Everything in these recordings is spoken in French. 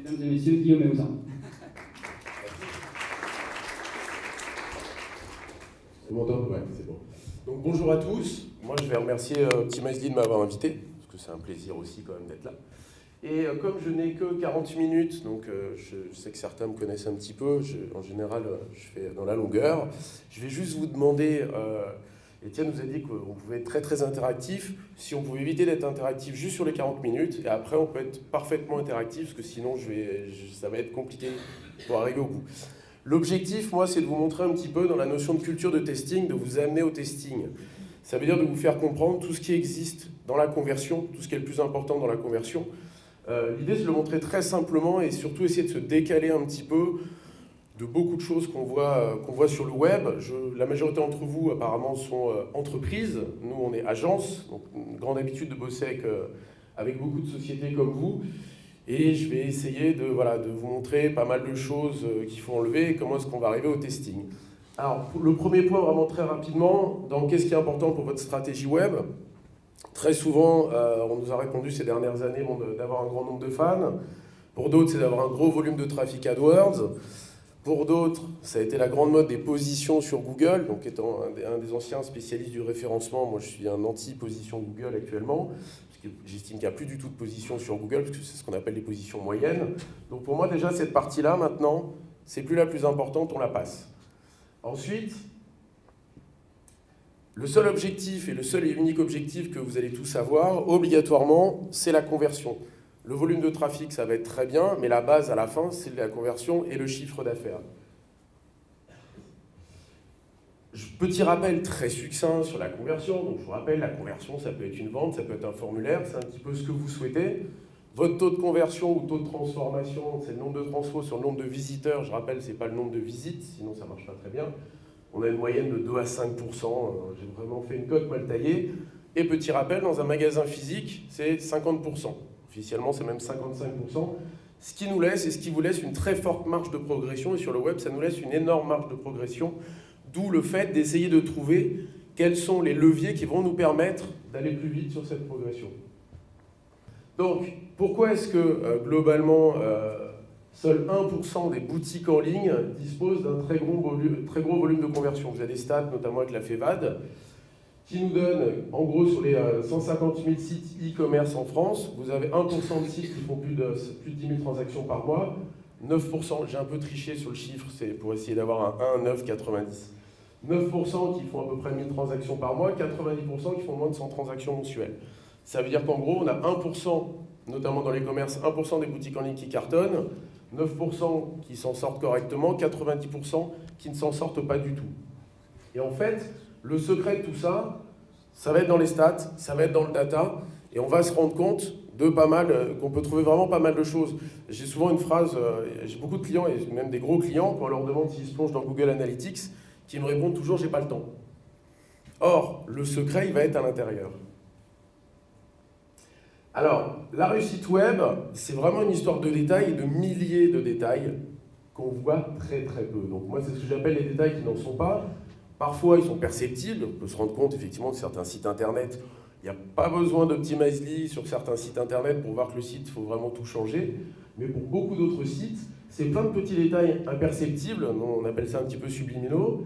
Mesdames et messieurs, Guillaume et Oussama. On m'entend? Ouais, c'est bon. Donc bonjour à tous. Moi je vais remercier Optimizely de m'avoir invité, parce que c'est un plaisir aussi quand même d'être là. Et comme je n'ai que 40 minutes, donc je sais que certains me connaissent un petit peu, en général je fais dans la longueur, je vais juste vous demander, Étienne nous a dit qu'on pouvait être très très interactif, si on pouvait éviter d'être interactif juste sur les 40 minutes, et après on peut être parfaitement interactif, parce que sinon ça va être compliqué pour arriver au bout. L'objectif, moi, c'est de vous montrer un petit peu dans la notion de culture de testing, de vous amener au testing. Ça veut dire de vous faire comprendre tout ce qui existe dans la conversion, tout ce qui est le plus important dans la conversion. L'idée, c'est de le montrer très simplement et surtout essayer de se décaler un petit peu de beaucoup de choses qu'on voit sur le web. La majorité d'entre vous, apparemment, sont entreprises. Nous, on est agence, donc une grande habitude de bosser avec beaucoup de sociétés comme vous. Et je vais essayer de vous montrer pas mal de choses qu'il faut enlever et comment est-ce qu'on va arriver au testing. Alors, le premier point, vraiment très rapidement, dans qu'est-ce qui est important pour votre stratégie web. Très souvent, on nous a répondu ces dernières années d'avoir un grand nombre de fans. Pour d'autres, c'est d'avoir un gros volume de trafic AdWords. Pour d'autres, ça a été la grande mode des positions sur Google. Donc, étant un des anciens spécialistes du référencement, moi je suis un anti-position Google actuellement. J'estime qu'il n'y a plus du tout de position sur Google, parce que c'est ce qu'on appelle les positions moyennes. Donc pour moi, déjà, cette partie-là, maintenant, c'est plus la plus importante, on la passe. Ensuite, le seul objectif et le seul et unique objectif que vous allez tous avoir, obligatoirement, c'est la conversion. Le volume de trafic, ça va être très bien, mais la base à la fin, c'est la conversion et le chiffre d'affaires. Petit rappel très succinct sur la conversion. Donc je vous rappelle, la conversion, ça peut être une vente, ça peut être un formulaire, c'est un petit peu ce que vous souhaitez. Votre taux de conversion ou taux de transformation, c'est le nombre de transfos sur le nombre de visiteurs. Je rappelle, ce n'est pas le nombre de visites, sinon ça ne marche pas très bien. On a une moyenne de 2 à 5%. J'ai vraiment fait une cote mal taillée. Et petit rappel, dans un magasin physique, c'est 50%. Officiellement, c'est même 55%. Ce qui nous laisse et ce qui vous laisse une très forte marge de progression. Et sur le web, ça nous laisse une énorme marge de progression. D'où le fait d'essayer de trouver quels sont les leviers qui vont nous permettre d'aller plus vite sur cette progression. Donc, pourquoi est-ce que, globalement, seul 1% des boutiques en ligne disposent d'un très gros volume de conversion? Vous avez des stats, notamment avec la FEVAD, qui nous donne, en gros, sur les 150 000 sites e-commerce en France, vous avez 1% de sites qui font plus de 10 000 transactions par mois, 9%, j'ai un peu triché sur le chiffre, c'est pour essayer d'avoir un 1, 9, 90. 9% qui font à peu près 1000 transactions par mois, 90% qui font moins de 100 transactions mensuelles. Ça veut dire qu'en gros, on a 1%, notamment dans les commerces, 1% des boutiques en ligne qui cartonnent, 9% qui s'en sortent correctement, 90% qui ne s'en sortent pas du tout. Et en fait, le secret de tout ça, ça va être dans les stats, ça va être dans le data, et on va se rendre compte de pas mal, qu'on peut trouver vraiment pas mal de choses. J'ai souvent une phrase, j'ai beaucoup de clients, et même des gros clients, quand on leur demande s'ils se plongent dans Google Analytics, qui me répondent toujours « j'ai pas le temps ». Or, le secret, il va être à l'intérieur. Alors, la réussite web, c'est vraiment une histoire de détails et de milliers de détails qu'on voit très très peu. Donc moi, c'est ce que j'appelle les détails qui n'en sont pas. Parfois, ils sont perceptibles. On peut se rendre compte effectivement que certains sites internet, il n'y a pas besoin d'Optimizely sur certains sites internet pour voir que le site, il faut vraiment tout changer. Mais pour beaucoup d'autres sites, c'est plein de petits détails imperceptibles, on appelle ça un petit peu subliminaux.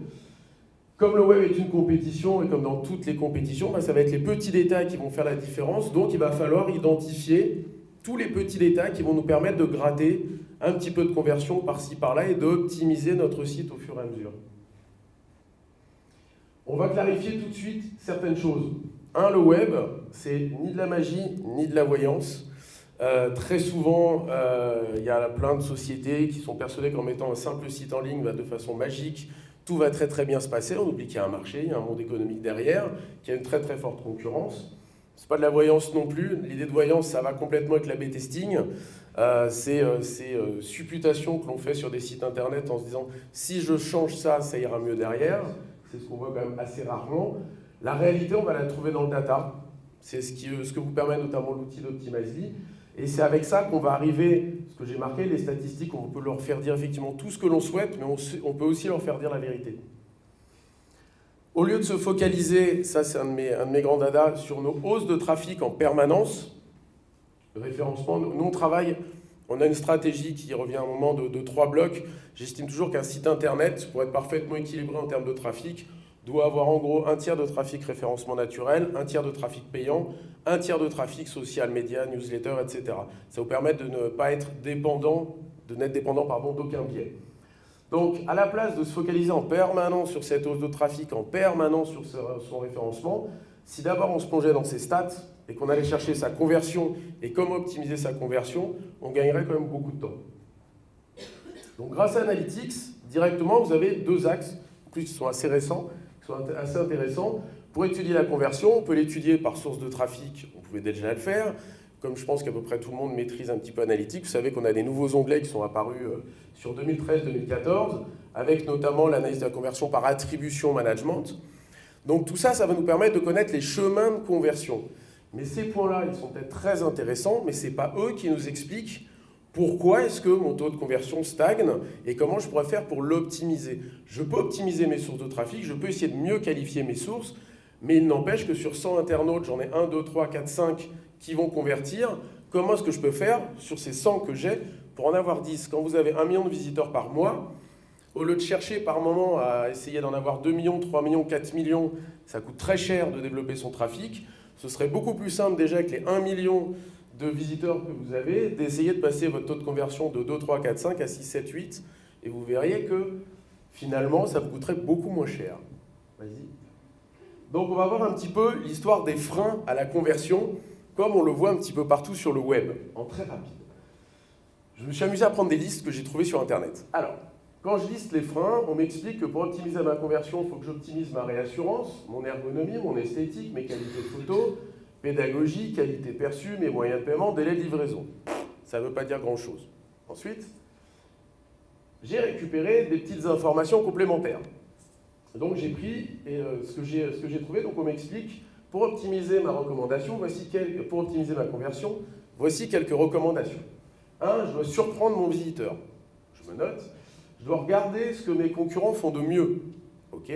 Comme le web est une compétition, et comme dans toutes les compétitions, ça va être les petits détails qui vont faire la différence. Donc il va falloir identifier tous les petits détails qui vont nous permettre de gratter un petit peu de conversion par-ci, par-là, et d'optimiser notre site au fur et à mesure. On va clarifier tout de suite certaines choses. Un, le web, c'est ni de la magie, ni de la voyance. Très souvent, il y a plein de sociétés qui sont persuadées qu'en mettant un simple site en ligne, de façon magique, tout va très très bien se passer. On oublie qu'il y a un marché, il y a un monde économique derrière, qu'il y a une très très forte concurrence. C'est pas de la voyance non plus. L'idée de voyance, ça va complètement avec l'A/B testing. C'est supputations que l'on fait sur des sites internet en se disant si je change ça, ça ira mieux derrière. C'est ce qu'on voit quand même assez rarement. La réalité, on va la trouver dans le data. C'est ce que vous permet notamment l'outil d'Optimizely. Et c'est avec ça qu'on va arriver, ce que j'ai marqué, les statistiques, on peut leur faire dire effectivement tout ce que l'on souhaite, mais on peut aussi leur faire dire la vérité. Au lieu de se focaliser, ça c'est un de mes grands dadas, sur nos hausses de trafic en permanence, le référencement, nous on travaille On a une stratégie qui revient à un moment de 3 blocs. J'estime toujours qu'un site internet, pour être parfaitement équilibré en termes de trafic, doit avoir en gros un tiers de trafic référencement naturel, un tiers de trafic payant, un tiers de trafic social, média, newsletter, etc. Ça vous permet de ne pas être dépendant, d'être dépendant d'aucun biais. Donc, à la place de se focaliser en permanence sur cette hausse de trafic, en permanence sur son référencement, si d'abord on se plongeait dans ses stats et qu'on allait chercher sa conversion et comment optimiser sa conversion, on gagnerait quand même beaucoup de temps. Donc, grâce à Analytics, directement, vous avez 2 axes, en plus qui sont assez récents, qui sont assez intéressants. Pour étudier la conversion, on peut l'étudier par source de trafic, vous pouvez déjà le faire. Comme je pense qu'à peu près tout le monde maîtrise un petit peu Analytics, vous savez qu'on a des nouveaux onglets qui sont apparus sur 2013-2014, avec notamment l'analyse de la conversion par attribution management. Donc tout ça, ça va nous permettre de connaître les chemins de conversion. Mais ces points-là, ils sont peut-être très intéressants, mais ce n'est pas eux qui nous expliquent pourquoi est-ce que mon taux de conversion stagne et comment je pourrais faire pour l'optimiser. Je peux optimiser mes sources de trafic, je peux essayer de mieux qualifier mes sources, mais il n'empêche que sur 100 internautes, j'en ai 1, 2, 3, 4, 5 qui vont convertir. Comment est-ce que je peux faire sur ces 100 que j'ai pour en avoir 10? Quand vous avez 1 million de visiteurs par mois, au lieu de chercher par moment à essayer d'en avoir 2 millions, 3 millions, 4 millions, ça coûte très cher de développer son trafic. Ce serait beaucoup plus simple déjà avec les 1 million de visiteurs que vous avez, d'essayer de passer votre taux de conversion de 2, 3, 4, 5 à 6, 7, 8. Et vous verriez que finalement, ça vous coûterait beaucoup moins cher. Vas-y. Donc on va voir un petit peu l'histoire des freins à la conversion, comme on le voit un petit peu partout sur le web, en très rapide. Je me suis amusé à prendre des listes que j'ai trouvées sur Internet. Alors, quand je liste les freins, on m'explique que pour optimiser ma conversion, il faut que j'optimise ma réassurance, mon ergonomie, mon esthétique, mes qualités de photo, pédagogie, qualité perçue, mes moyens de paiement, délai de livraison. Ça ne veut pas dire grand-chose. Ensuite, j'ai récupéré des petites informations complémentaires. Donc j'ai pris ce que j'ai trouvé, donc on m'explique, pour optimiser ma recommandation, pour optimiser ma conversion, voici quelques recommandations. 1, je dois surprendre mon visiteur. Je me note. Je dois regarder ce que mes concurrents font de mieux. OK.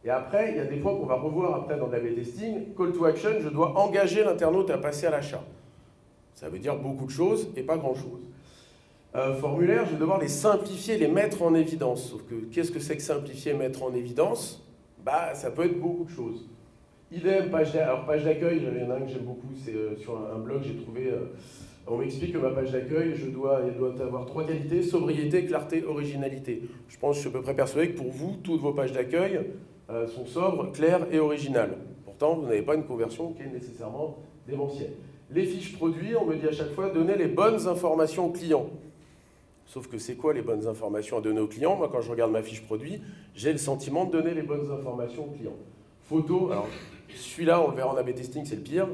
Et après, il y a des points qu'on va revoir après dans l'A/B testing. Call to action, je dois engager l'internaute à passer à l'achat. Ça veut dire beaucoup de choses et pas grand-chose. Formulaire, je vais devoir les simplifier, les mettre en évidence. Sauf que, qu'est-ce que c'est que simplifier, mettre en évidence? Bah, ça peut être beaucoup de choses. Idem, page d'accueil, il y en a un que j'aime beaucoup, c'est sur un blog, j'ai trouvé, on m'explique que ma page d'accueil, elle doit avoir 3 qualités, sobriété, clarté, originalité. Je pense que je suis à peu près persuadé que pour vous, toutes vos pages d'accueil sont sobres, claires et originales. Pourtant, vous n'avez pas une conversion qui est nécessairement démentielle. Les fiches produits, on me dit à chaque fois, donnez les bonnes informations aux clients. Sauf que c'est quoi les bonnes informations à donner aux clients? Moi, quand je regarde ma fiche produit, j'ai le sentiment de donner les bonnes informations aux clients. Photos, alors celui-là, on le verra en A/B testing, c'est le pire.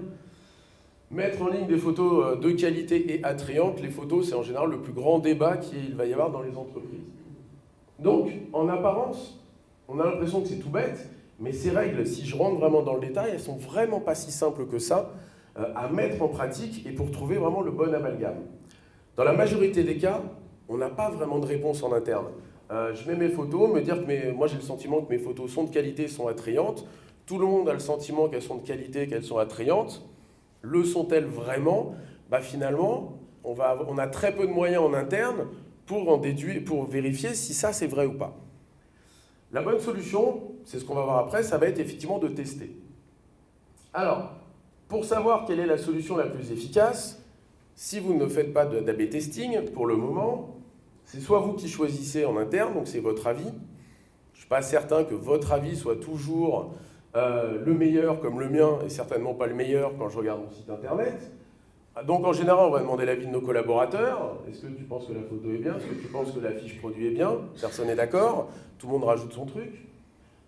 Mettre en ligne des photos de qualité et attrayantes, les photos, c'est en général le plus grand débat qu'il va y avoir dans les entreprises. Donc, en apparence, on a l'impression que c'est tout bête, mais ces règles, si je rentre vraiment dans le détail, elles sont vraiment pas si simples que ça à mettre en pratique et pour trouver vraiment le bon amalgame. Dans la majorité des cas, on n'a pas vraiment de réponse en interne. Je mets mes photos, me dire que moi j'ai le sentiment que mes photos sont de qualité, sont attrayantes. Tout le monde a le sentiment qu'elles sont de qualité, qu'elles sont attrayantes. Le sont-elles vraiment? Bah finalement, on a très peu de moyens en interne pour vérifier si ça c'est vrai ou pas. La bonne solution, c'est ce qu'on va voir après, ça va être effectivement de tester. Alors, pour savoir quelle est la solution la plus efficace, si vous ne faites pas d'A/B testing, pour le moment, c'est soit vous qui choisissez en interne, donc c'est votre avis. Je ne suis pas certain que votre avis soit toujours le meilleur comme le mien, et certainement pas le meilleur quand je regarde mon site internet. Donc en général, on va demander l'avis de nos collaborateurs. Est-ce que tu penses que la photo est bien? Est-ce que tu penses que la fiche produit est bien? Personne n'est d'accord, tout le monde rajoute son truc.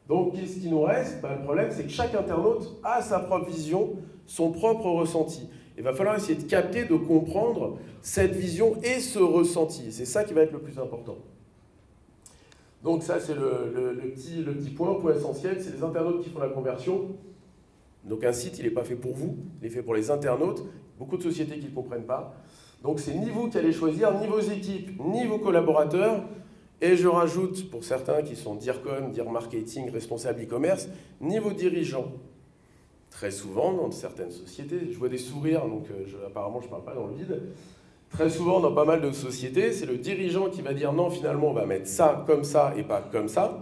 Donc qu'est-ce qui nous reste? Le problème, c'est que chaque internaute a sa propre vision, son propre ressenti. Il va falloir essayer de capter, de comprendre cette vision et ce ressenti. C'est ça qui va être le plus important. Donc ça, c'est le petit point essentiel, c'est les internautes qui font la conversion. Donc un site, il n'est pas fait pour vous, il est fait pour les internautes. Beaucoup de sociétés qui ne comprennent pas. Donc c'est ni vous qui allez choisir, ni vos équipes, ni vos collaborateurs. Et je rajoute, pour certains qui sont DIRCOM, DIR Marketing, responsables e-commerce, ni vos dirigeants. Très souvent, dans certaines sociétés, je vois des sourires, donc apparemment je ne parle pas dans le vide. très souvent dans pas mal de sociétés, c'est le dirigeant qui va dire non, finalement, on va mettre ça comme ça et pas comme ça.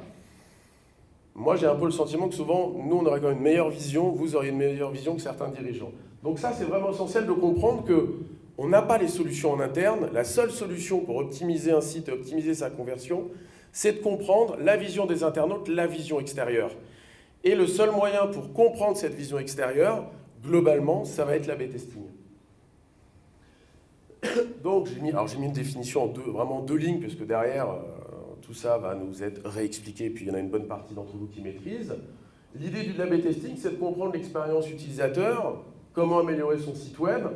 Moi, j'ai un peu le sentiment que souvent, nous, on aurait quand même une meilleure vision, vous auriez une meilleure vision que certains dirigeants. Donc ça, c'est vraiment essentiel de comprendre qu'on n'a pas les solutions en interne. La seule solution pour optimiser un site et optimiser sa conversion, c'est de comprendre la vision des internautes, la vision extérieure. Et le seul moyen pour comprendre cette vision extérieure, globalement, ça va être l'A/B testing. Donc, j'ai mis une définition en vraiment deux lignes, puisque derrière, tout ça va nous être réexpliqué, puis il y en a une bonne partie d'entre vous qui maîtrisent. L'idée du A/B testing, c'est de comprendre l'expérience utilisateur, comment améliorer son site web,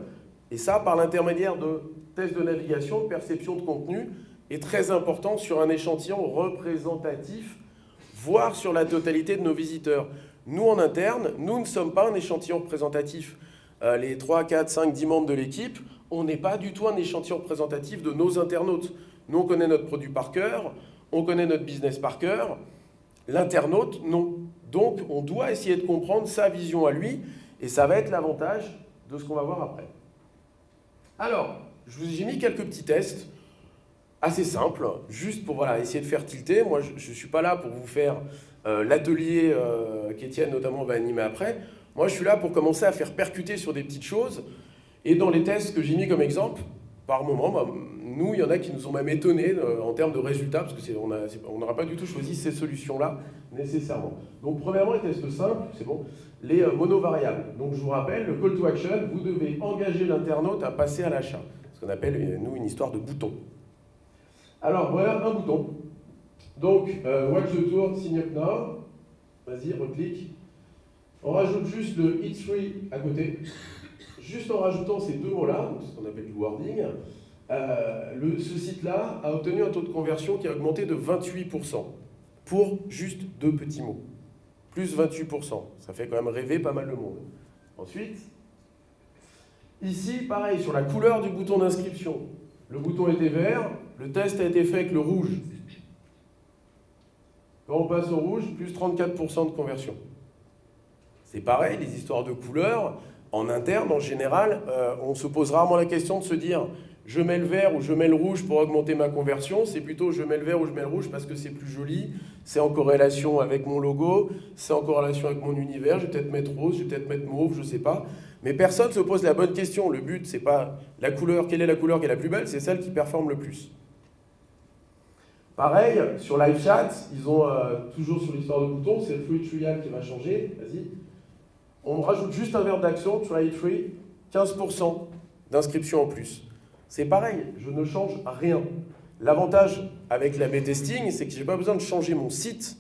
et ça par l'intermédiaire de tests de navigation, de perception de contenu, et très important sur un échantillon représentatif, voire sur la totalité de nos visiteurs. Nous, en interne, nous ne sommes pas un échantillon représentatif. Les 3, 4, 5, 10 membres de l'équipe, on n'est pas du tout un échantillon représentatif de nos internautes. Nous, on connaît notre produit par cœur, on connaît notre business par cœur. L'internaute, non. Donc, on doit essayer de comprendre sa vision à lui, et ça va être l'avantage de ce qu'on va voir après. Alors, j'ai mis quelques petits tests assez simples, juste pour essayer de faire tilter. Moi, je ne suis pas là pour vous faire l'atelier qu'Étienne notamment va animer après. Moi, je suis là pour commencer à faire percuter sur des petites choses. Et dans les tests que j'ai mis comme exemple, par moment, nous, il y en a qui nous ont même étonnés en termes de résultats, parce qu'on n'aura pas du tout choisi ces solutions-là nécessairement. Donc, premièrement, les tests simples, c'est bon, les monovariables. Donc, je vous rappelle, le call to action, vous devez engager l'internaute à passer à l'achat. Ce qu'on appelle, nous, une histoire de bouton. Alors, voilà un bouton. Donc, watch the tour, sign up now. Vas-y, reclique. On rajoute juste le hit 3 à côté. Juste en rajoutant ces deux mots-là, ce qu'on appelle du wording, ce site-là a obtenu un taux de conversion qui a augmenté de 28% pour juste deux petits mots. Plus 28%. Ça fait quand même rêver pas mal de monde. Ensuite, ici, pareil, sur la couleur du bouton d'inscription. Le bouton était vert, le test a été fait avec le rouge. Quand on passe au rouge, plus 34% de conversion. C'est pareil, les histoires de couleurs. En interne, en général, on se pose rarement la question de se dire je mets le vert ou je mets le rouge pour augmenter ma conversion. C'est plutôt je mets le vert ou je mets le rouge parce que c'est plus joli, c'est en corrélation avec mon logo, c'est en corrélation avec mon univers, je vais peut-être mettre rose, je vais peut-être mettre mauve, je ne sais pas. Mais personne ne se pose la bonne question. Le but, c'est pas la couleur, quelle est la couleur qui est la plus belle, c'est celle qui performe le plus. Pareil, sur Live Chat, ils ont toujours sur l'histoire de boutons, c'est le Free Trial qui va changer. Vas-y. On rajoute juste un verbe d'action, try it free, 15% d'inscription en plus. C'est pareil, je ne change rien. L'avantage avec l'A/B testing, c'est que je n'ai pas besoin de changer mon site.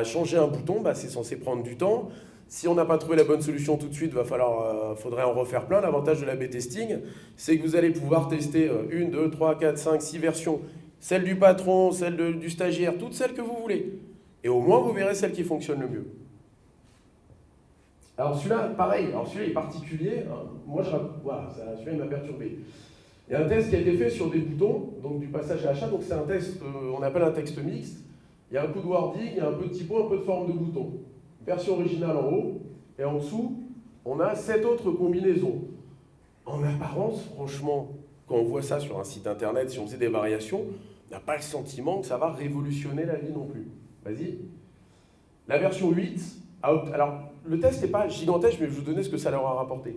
Changer un bouton, c'est censé prendre du temps. Si on n'a pas trouvé la bonne solution tout de suite, faudrait en refaire plein. L'avantage de l'A/B testing, c'est que vous allez pouvoir tester 1, 2, 3, 4, 5, 6 versions. Celle du patron, celle du stagiaire, toutes celles que vous voulez. Et au moins, vous verrez celle qui fonctionne le mieux. Alors celui-là, pareil, celui-là est particulier. Moi, celui-là, il m'a perturbé. Il y a un test qui a été fait sur des boutons, donc du passage à l'achat. Donc c'est un test, on appelle un texte mixte. Il y a un coup de wording, il y a un peu de typo, un peu de forme de bouton. Version originale en haut, et en dessous, on a 7 autres combinaisons. En apparence, franchement, quand on voit ça sur un site internet, si on faisait des variations, on n'a pas le sentiment que ça va révolutionner la vie non plus. Vas-y. La version 8, alors le test n'est pas gigantesque, mais je vais vous donner ce que ça leur a rapporté.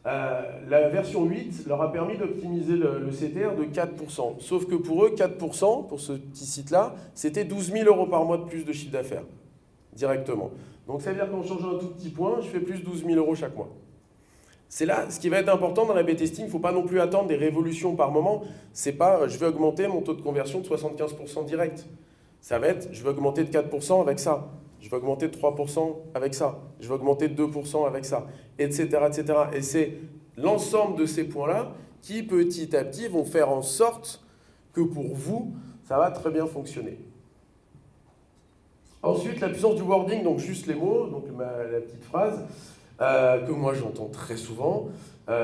La version 8 leur a permis d'optimiser le CTR de 4%. Sauf que pour eux, 4%, pour ce petit site-là, c'était 12 000 € par mois de plus de chiffre d'affaires, directement. Donc ça veut dire qu'en changeant un tout petit point, je fais plus 12 000 € chaque mois. C'est là, ce qui va être important dans l'A/B testing, il ne faut pas non plus attendre des révolutions par moment. C'est pas, je vais augmenter mon taux de conversion de 75% direct. Ça va être, je vais augmenter de 4% avec ça. Je vais augmenter de 3% avec ça. Je vais augmenter de 2% avec ça, etc., etc. Et c'est l'ensemble de ces points-là qui, petit à petit, vont faire en sorte que pour vous, ça va très bien fonctionner. Ensuite, la puissance du wording, donc juste les mots, donc la petite phrase, que moi j'entends très souvent.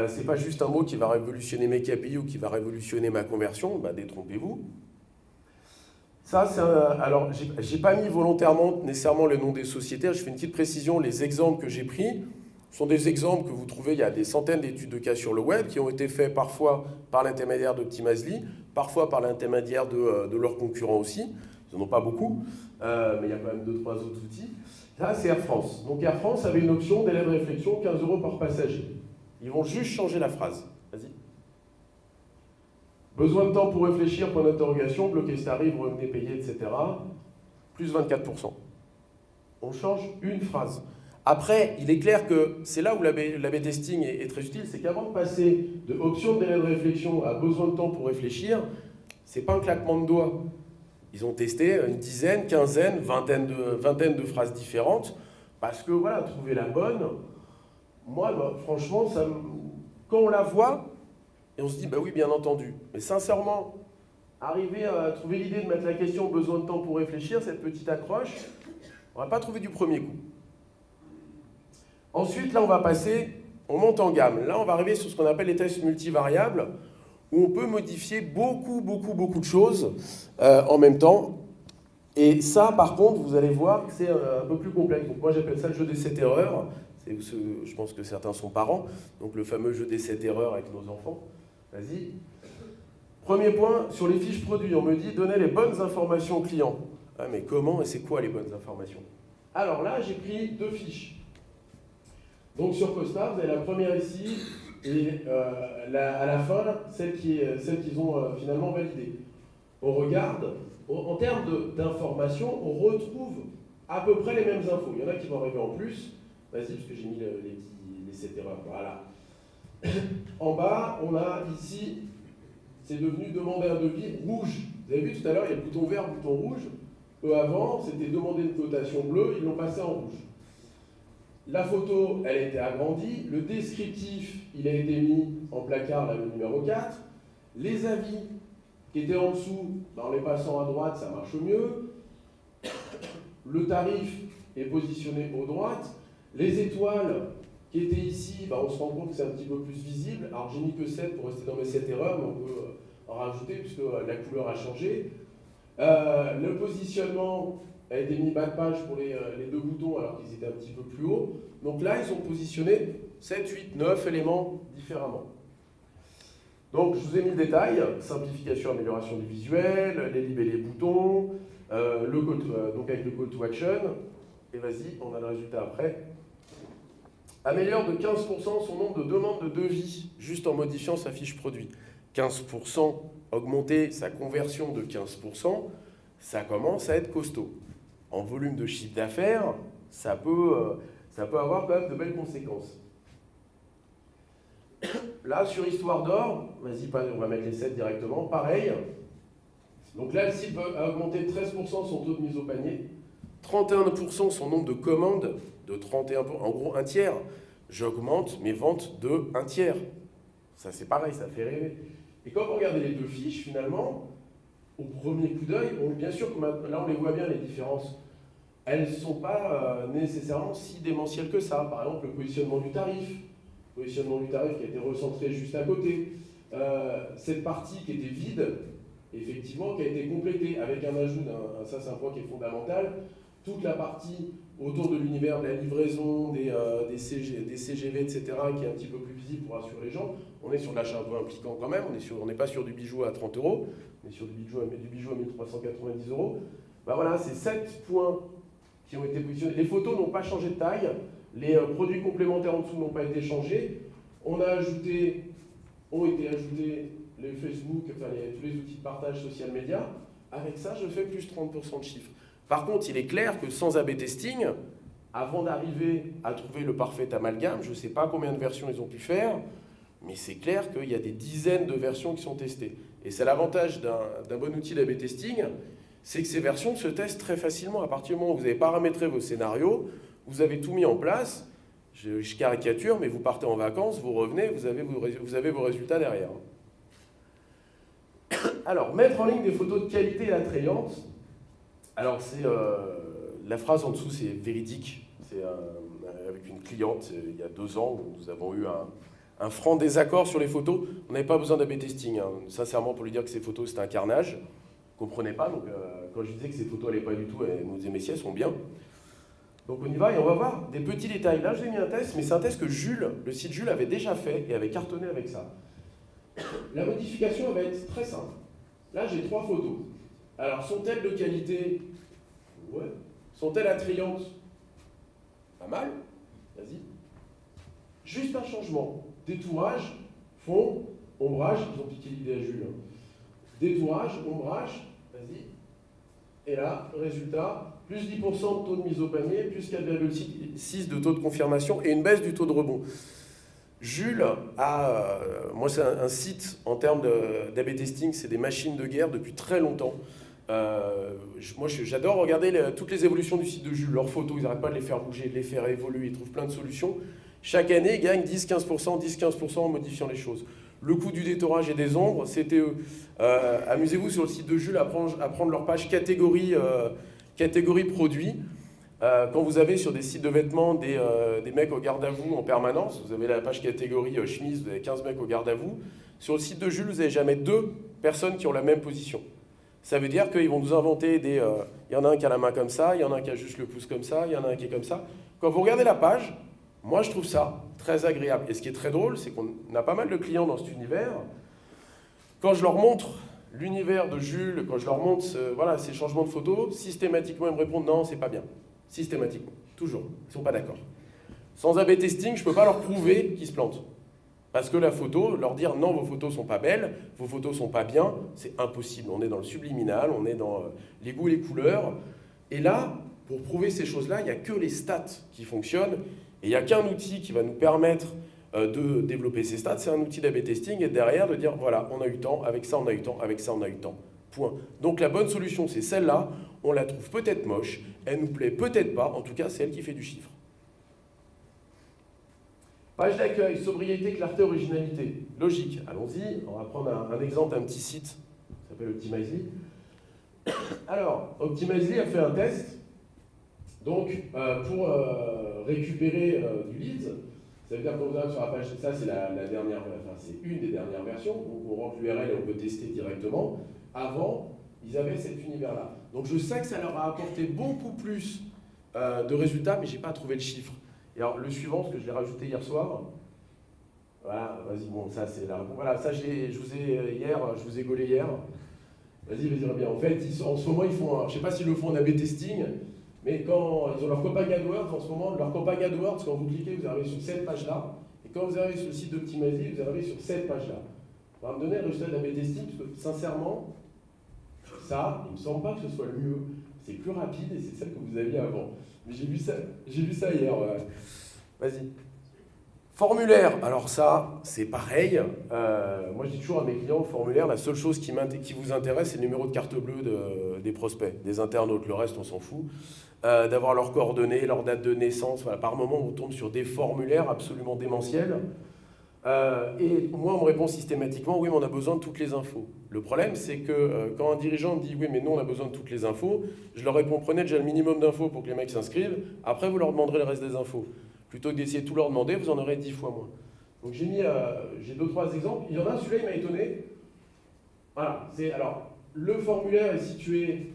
C'est pas juste un mot qui va révolutionner mes KPI ou qui va révolutionner ma conversion, détrompez-vous. Ça, alors, j'ai pas mis volontairement nécessairement le nom des sociétés, je fais une petite précision, les exemples que j'ai pris, Ce sont des exemples que vous trouvez, il y a des centaines d'études de cas sur le web qui ont été faits parfois par l'intermédiaire d'Optimazely, parfois par l'intermédiaire de leurs concurrents aussi. Ils n'en ont pas beaucoup, mais il y a quand même 2-3 autres outils. Là, c'est Air France. Donc Air France avait une option délai de réflexion, 15 € par passager. Ils vont juste changer la phrase. Vas-y. Besoin de temps pour réfléchir, point d'interrogation, bloquer ce tarif, revenez payer, etc. Plus 24%. On change une phrase. Après, il est clair que c'est là où l'A/B testing est très utile, c'est qu'avant de passer de option de délai de réflexion à besoin de temps pour réfléchir, c'est pas un claquement de doigts. Ils ont testé une dizaine, quinzaine, vingtaine de phrases différentes, parce que voilà, trouver la bonne, moi, franchement, quand on la voit, et on se dit, bah oui, bien entendu. Mais sincèrement, arriver à trouver l'idée de mettre la question besoin de temps pour réfléchir, cette petite accroche, on va pas trouver du premier coup. Ensuite, là, on monte en gamme. Là, on va arriver sur ce qu'on appelle les tests multivariables, où on peut modifier beaucoup de choses en même temps. Et ça, par contre, vous allez voir que c'est un peu plus complexe. Donc moi, j'appelle ça le jeu des 7 erreurs. Je pense que certains sont parents. Donc le fameux jeu des 7 erreurs avec nos enfants. Vas-y. Premier point, sur les fiches produits, on me dit donner les bonnes informations au client. Ah, mais comment et c'est quoi les bonnes informations? Alors là, j'ai pris 2 fiches. Donc sur CoStar, vous avez la première ici, et à la fin, celle qu'ils ont finalement validée. On regarde, en termes d'informations, on retrouve à peu près les mêmes infos. Il y en a qui vont arriver en plus. Vas-y, parce que j'ai mis les 7 erreurs. Voilà. En bas, on a ici, c'est devenu demander un devis rouge. Vous avez vu tout à l'heure, il y a le bouton vert, le bouton rouge. Eux avant, c'était demander une cotation bleue, ils l'ont passé en rouge. La photo, elle a été agrandie. Le descriptif, il a été mis en placard, là, le numéro 4. Les avis qui étaient en dessous, en les passant à droite, ça marche mieux. Le tarif est positionné à droite. Les étoiles qui étaient ici, on se rend compte que c'est un petit peu plus visible. Alors, j'ai mis que 7 pour rester dans mes 7 erreurs, mais on peut en rajouter puisque la couleur a changé. Le positionnement a été mis bas de page pour les 2 boutons alors qu'ils étaient un petit peu plus hauts. Donc là, ils ont positionné 7, 8, 9 éléments différemment. Donc je vous ai mis le détail, simplification, amélioration du visuel, les libellés boutons, donc avec le call to action. Et vas-y, on a le résultat après. Améliore de 15% son nombre de demandes de devis, juste en modifiant sa fiche produit. 15%, augmenter sa conversion de 15%, ça commence à être costaud. En volume de chiffre d'affaires, ça peut avoir quand même de belles conséquences. Là, sur Histoire d'Or, vas-y, on va mettre les 7 directement, pareil. Donc là, le site a augmenté de 13% son taux de mise au panier, 31% son nombre de commandes, de 31%, en gros un tiers. J'augmente mes ventes de 1 tiers. Ça, c'est pareil, ça fait rêver. Et quand vous regardez les 2 fiches, finalement, au premier coup d'œil, bien sûr, là on les voit bien les différences, elles ne sont pas nécessairement si démentielles que ça. Par exemple, le positionnement du tarif qui a été recentré juste à côté, cette partie qui était vide, effectivement, qui a été complétée avec un ajout, ça c'est un point qui est fondamental, toute la partie autour de l'univers de la livraison, des CGV, etc., qui est un petit peu plus visible pour rassurer les gens. On est sur de l'achat un peu impliquant quand même, on n'est pas sur du bijou à 30 €, mais sur du bijou à 1390 €. Voilà, c'est 7 points qui ont été positionnés. Les photos n'ont pas changé de taille, les produits complémentaires en dessous n'ont pas été changés. Ont été ajoutés les Facebook, tous les outils de partage social média. Avec ça, je fais plus 30% de chiffre. Par contre, il est clair que sans A/B testing, avant d'arriver à trouver le parfait amalgame, je ne sais pas combien de versions ils ont pu faire, mais c'est clair qu'il y a des dizaines de versions qui sont testées. Et c'est l'avantage d'un bon outil d'A/B testing, c'est que ces versions se testent très facilement. À partir du moment où vous avez paramétré vos scénarios, vous avez tout mis en place, je caricature, mais vous partez en vacances, vous revenez, vous avez vos résultats derrière. Alors, mettre en ligne des photos de qualité et attrayantes. Alors, la phrase en dessous, c'est véridique. C'est avec une cliente, il y a 2 ans, où nous avons eu un franc désaccord sur les photos. On n'avait pas besoin d'A/B testing, hein. Sincèrement, pour lui dire que ces photos, c'était un carnage. Je ne comprenais pas, donc quand je disais que ces photos n'allaient pas du tout, elle nous disait, mais si, elles sont bien. Donc on y va et on va voir des petits détails. Là, je vous ai mis un test, mais c'est un test que Jules, le site Jules, avait déjà fait et avait cartonné avec ça. La modification elle va être très simple. Là, j'ai 3 photos. Alors, sont-elles de qualité? Ouais. Sont-elles attrayantes? Pas mal. Vas-y. Juste un changement. Détourage, fond, ombrage. Ils ont piqué l'idée à Jules. Détourage, ombrage. Vas-y. Et là, résultat, plus 10% de taux de mise au panier, plus 4,6 de taux de confirmation et une baisse du taux de rebond. Jules a, moi c'est un site en termes d'A/B testing, c'est des machines de guerre depuis très longtemps. Moi j'adore regarder toutes les évolutions du site de Jules, leurs photos, ils n'arrêtent pas de les faire bouger, de les faire évoluer, ils trouvent plein de solutions. Chaque année, ils gagnent 10-15% en modifiant les choses. Le coût du détourage et des ombres, c'était eux. Amusez-vous sur le site de Jules à prendre leur page catégorie produit. Quand vous avez sur des sites de vêtements des mecs au garde à vous en permanence, vous avez la page catégorie chemise, vous avez 15 mecs au garde à vous. Sur le site de Jules, vous n'avez jamais 2 personnes qui ont la même position. Ça veut dire qu'ils vont nous inventer des... Il y en a un qui a la main comme ça, il y en a un qui a juste le pouce comme ça, il y en a un qui est comme ça. Quand vous regardez la page, moi je trouve ça très agréable. Et ce qui est très drôle, c'est qu'on a pas mal de clients dans cet univers. Quand je leur montre l'univers de Jules, quand je leur montre voilà, ces changements de photos, systématiquement ils me répondent non, c'est pas bien. Systématiquement, toujours. Ils ne sont pas d'accord. Sans A/B testing, je ne peux pas leur prouver qu'ils se plantent. Parce que la photo, leur dire non, vos photos ne sont pas belles, vos photos ne sont pas bien, c'est impossible. On est dans le subliminal, on est dans les goûts et les couleurs. Et là, pour prouver ces choses-là, il n'y a que les stats qui fonctionnent. Et il n'y a qu'un outil qui va nous permettre de développer ces stats, c'est un outil d'A/B testing. Et derrière, de dire voilà, on a eu temps, avec ça on a eu temps, avec ça on a eu temps. Point. Donc la bonne solution, c'est celle-là. On la trouve peut-être moche, elle nous plaît peut-être pas, en tout cas, c'est elle qui fait du chiffre. Page d'accueil, sobriété, clarté, originalité. Logique, allons-y, on va prendre un exemple, un petit site, ça s'appelle Optimizely. Alors, Optimizely a fait un test, donc pour récupérer du lead, ça veut dire qu'on vous arrive sur la page, ça c'est la dernière, enfin c'est une des dernières versions, donc on rentre l'URL et on peut tester directement. Avant, ils avaient cet univers-là. Donc je sais que ça leur a apporté beaucoup plus de résultats, mais je n'ai pas trouvé le chiffre. Et alors le suivant, ce que je l'ai rajouté hier soir, voilà, vas-y, bon, ça c'est là. Voilà, ça je vous ai gaulé hier. Vas-y, reviens. En fait, en ce moment, ils font, je ne sais pas s'ils le font en A/B testing, mais quand ils ont leur campagne AdWords, en ce moment, leur campagne AdWords, quand vous cliquez, vous arrivez sur cette page-là, et quand vous arrivez sur le site d'Optimizely, vous arrivez sur cette page-là. On va me donner le résultat de l'A/B testing, parce que sincèrement, ça, il ne me semble pas que ce soit le mieux. C'est plus rapide et c'est ça que vous aviez avant. Mais j'ai vu ça hier. Vas-y. Formulaire, alors ça, c'est pareil. Moi, je dis toujours à mes clients, formulaire, la seule chose qui vous intéresse, c'est le numéro de carte bleue des prospects, des internautes. Le reste, on s'en fout. D'avoir leurs coordonnées, leur date de naissance. Voilà. Par moment, on tombe sur des formulaires absolument démentiels. Et moi, on me répond systématiquement, oui, mais on a besoin de toutes les infos. Le problème, c'est que quand un dirigeant me dit, oui, mais nous, on a besoin de toutes les infos, je leur réponds, prenez déjà le minimum d'infos pour que les mecs s'inscrivent, après, vous leur demanderez le reste des infos. Plutôt que d'essayer de tout leur demander, vous en aurez 10 fois moins. Donc j'ai 2-3 exemples. Il y en a un, celui-là, il m'a étonné. Voilà, alors, le formulaire est situé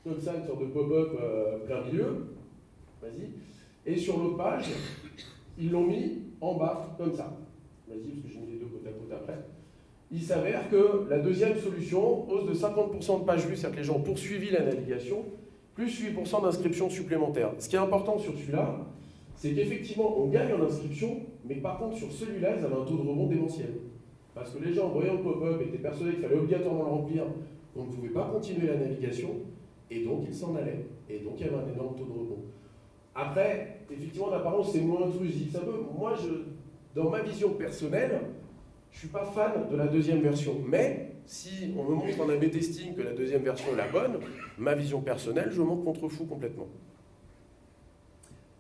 comme ça, une sorte de pop-up plein milieu. Vas-y. Et sur l'autre page, ils l'ont mis en bas, comme ça. Vas-y, parce que j'ai mis les deux côte à côte après. Il s'avère que la deuxième solution, hausse de 50% de pages vues, c'est-à-dire que les gens ont poursuivi la navigation, plus 8% d'inscriptions supplémentaires. Ce qui est important sur celui-là, c'est qu'effectivement, on gagne en inscription, mais par contre, sur celui-là, ils avaient un taux de rebond démentiel. Parce que les gens, en voyant le pop-up, étaient persuadés qu'il fallait obligatoirement le remplir, on ne pouvait pas continuer la navigation, et donc ils s'en allaient. Et donc il y avait un énorme taux de rebond. Après, effectivement, en apparence, c'est moins intrusif. Moi, dans ma vision personnelle, je ne suis pas fan de la deuxième version. Mais si on me montre en A/B testing que la deuxième version est la bonne, ma vision personnelle, je m'en contrefous complètement.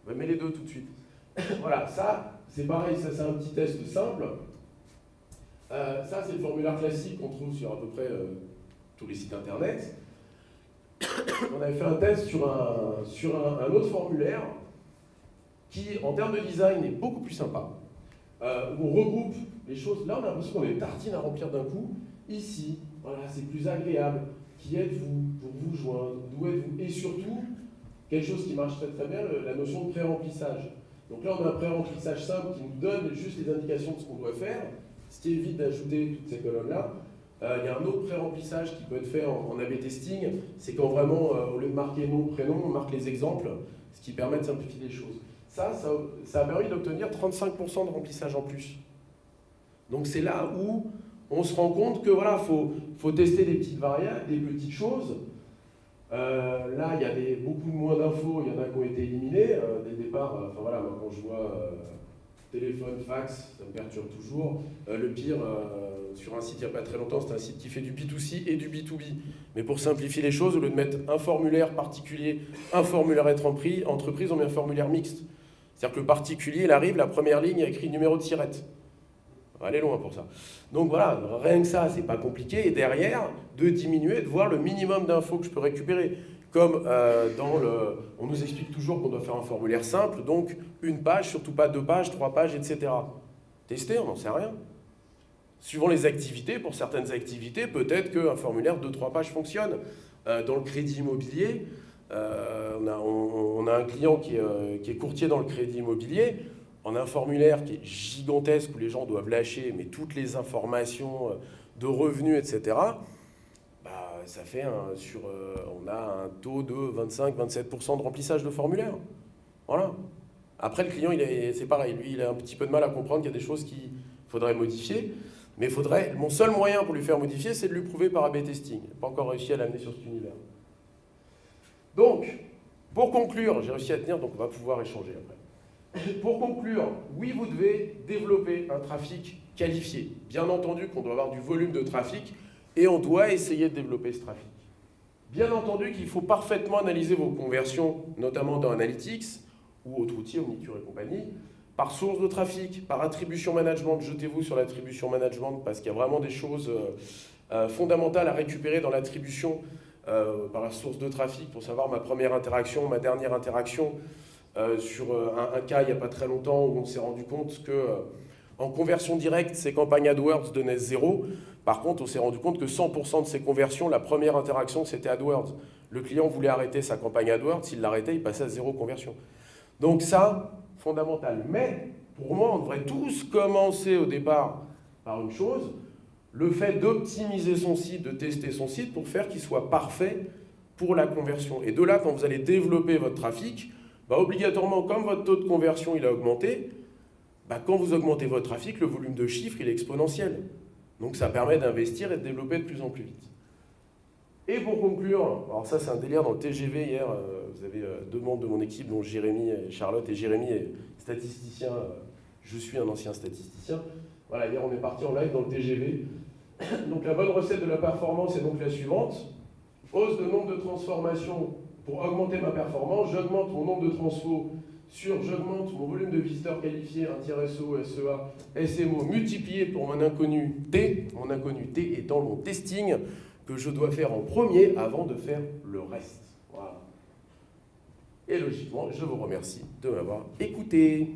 On va mettre les deux tout de suite. Voilà, ça, c'est pareil, ça c'est un petit test simple. Ça, c'est le formulaire classique qu'on trouve sur à peu près tous les sites internet. On avait fait un test sur un autre formulaire qui, en termes de design, est beaucoup plus sympa. Où on regroupe les choses. Là, on a l'impression qu'on a une tartine à remplir d'un coup. Ici, voilà, c'est plus agréable. Qui êtes-vous pour vous joindre? D'où êtes-vous? Et surtout, quelque chose qui marche très très bien, la notion de pré-remplissage. Donc là, on a un pré-remplissage simple qui nous donne juste les indications de ce qu'on doit faire, ce qui évite d'ajouter toutes ces colonnes-là. Il y a un autre pré-remplissage qui peut être fait en A/B testing, c'est quand vraiment, au lieu de marquer nom, prénom, on marque les exemples, ce qui permet de simplifier les choses. Ça a permis d'obtenir 35% de remplissage en plus. Donc c'est là où on se rend compte que voilà, faut tester des petites variables, des petites choses. Là, il y a beaucoup moins d'infos, il y en a qui ont été éliminées dès le départ. Enfin voilà, moi, quand je vois téléphone, fax, ça me perturbe toujours. Le pire, sur un site il n'y a pas très longtemps, c'était un site qui fait du B2C et du B2B. Mais pour simplifier les choses, au lieu de mettre un formulaire particulier, un formulaire entreprise, on met un formulaire mixte. C'est-à-dire que le particulier, il arrive, la première ligne, il y a écrit numéro de sirette. On va aller loin pour ça. Donc voilà, rien que ça, c'est pas compliqué. Et derrière, de diminuer, de voir le minimum d'infos que je peux récupérer. Comme on nous explique toujours qu'on doit faire un formulaire simple, donc une page, surtout pas 2 pages, 3 pages, etc. Tester, on n'en sait rien. Suivant les activités, pour certaines activités, peut-être qu'un formulaire 2-3 pages fonctionne. Dans le crédit immobilier, on a un client qui est courtier dans le crédit immobilier. On a un formulaire qui est gigantesque où les gens doivent lâcher mais toutes les informations de revenus, etc. Ça fait on a un taux de 25-27% de remplissage de formulaire. Voilà. Après, le client, c'est pareil. Lui, il a un petit peu de mal à comprendre qu'il y a des choses qu'il faudrait modifier. Mais mon seul moyen pour lui faire modifier, c'est de lui prouver par A/B testing. Je n'ai pas encore réussi à l'amener sur cet univers. Donc, pour conclure, j'ai réussi à tenir, donc on va pouvoir échanger après. Pour conclure, oui, vous devez développer un trafic qualifié. Bien entendu qu'on doit avoir du volume de trafic et on doit essayer de développer ce trafic. Bien entendu qu'il faut parfaitement analyser vos conversions, notamment dans Analytics ou autres outils, Omnicure et compagnie, par source de trafic, par attribution management. Jetez-vous sur l'attribution management parce qu'il y a vraiment des choses fondamentales à récupérer dans l'attribution par la source de trafic pour savoir ma première interaction, ma dernière interaction. Sur un cas il n'y a pas très longtemps où on s'est rendu compte que en conversion directe, ces campagnes AdWords donnaient 0. Par contre, on s'est rendu compte que 100% de ces conversions, la première interaction, c'était AdWords. Le client voulait arrêter sa campagne AdWords, s'il l'arrêtait, il passait à 0 conversion. Donc ça, fondamental. Mais pour moi, on devrait tous commencer au départ par une chose, le fait d'optimiser son site, de tester son site pour faire qu'il soit parfait pour la conversion. Et de là, quand vous allez développer votre trafic, obligatoirement, comme votre taux de conversion il a augmenté, quand vous augmentez votre trafic, le volume de chiffres il est exponentiel. Donc ça permet d'investir et de développer de plus en plus vite. Et pour conclure, alors ça c'est un délire dans le TGV hier, vous avez 2 membres de mon équipe, dont Jérémy et Charlotte, et Jérémy est statisticien, je suis un ancien statisticien. Voilà, hier on est parti en live dans le TGV. Donc la bonne recette de la performance est donc la suivante. Hausse de nombre de transformations. Pour augmenter ma performance, j'augmente mon nombre de transfos j'augmente mon volume de visiteurs qualifiés, un tiers SEO, SEA, SMO, multiplié pour mon inconnu T étant mon testing que je dois faire en premier avant de faire le reste. Voilà. Et logiquement, je vous remercie de m'avoir écouté.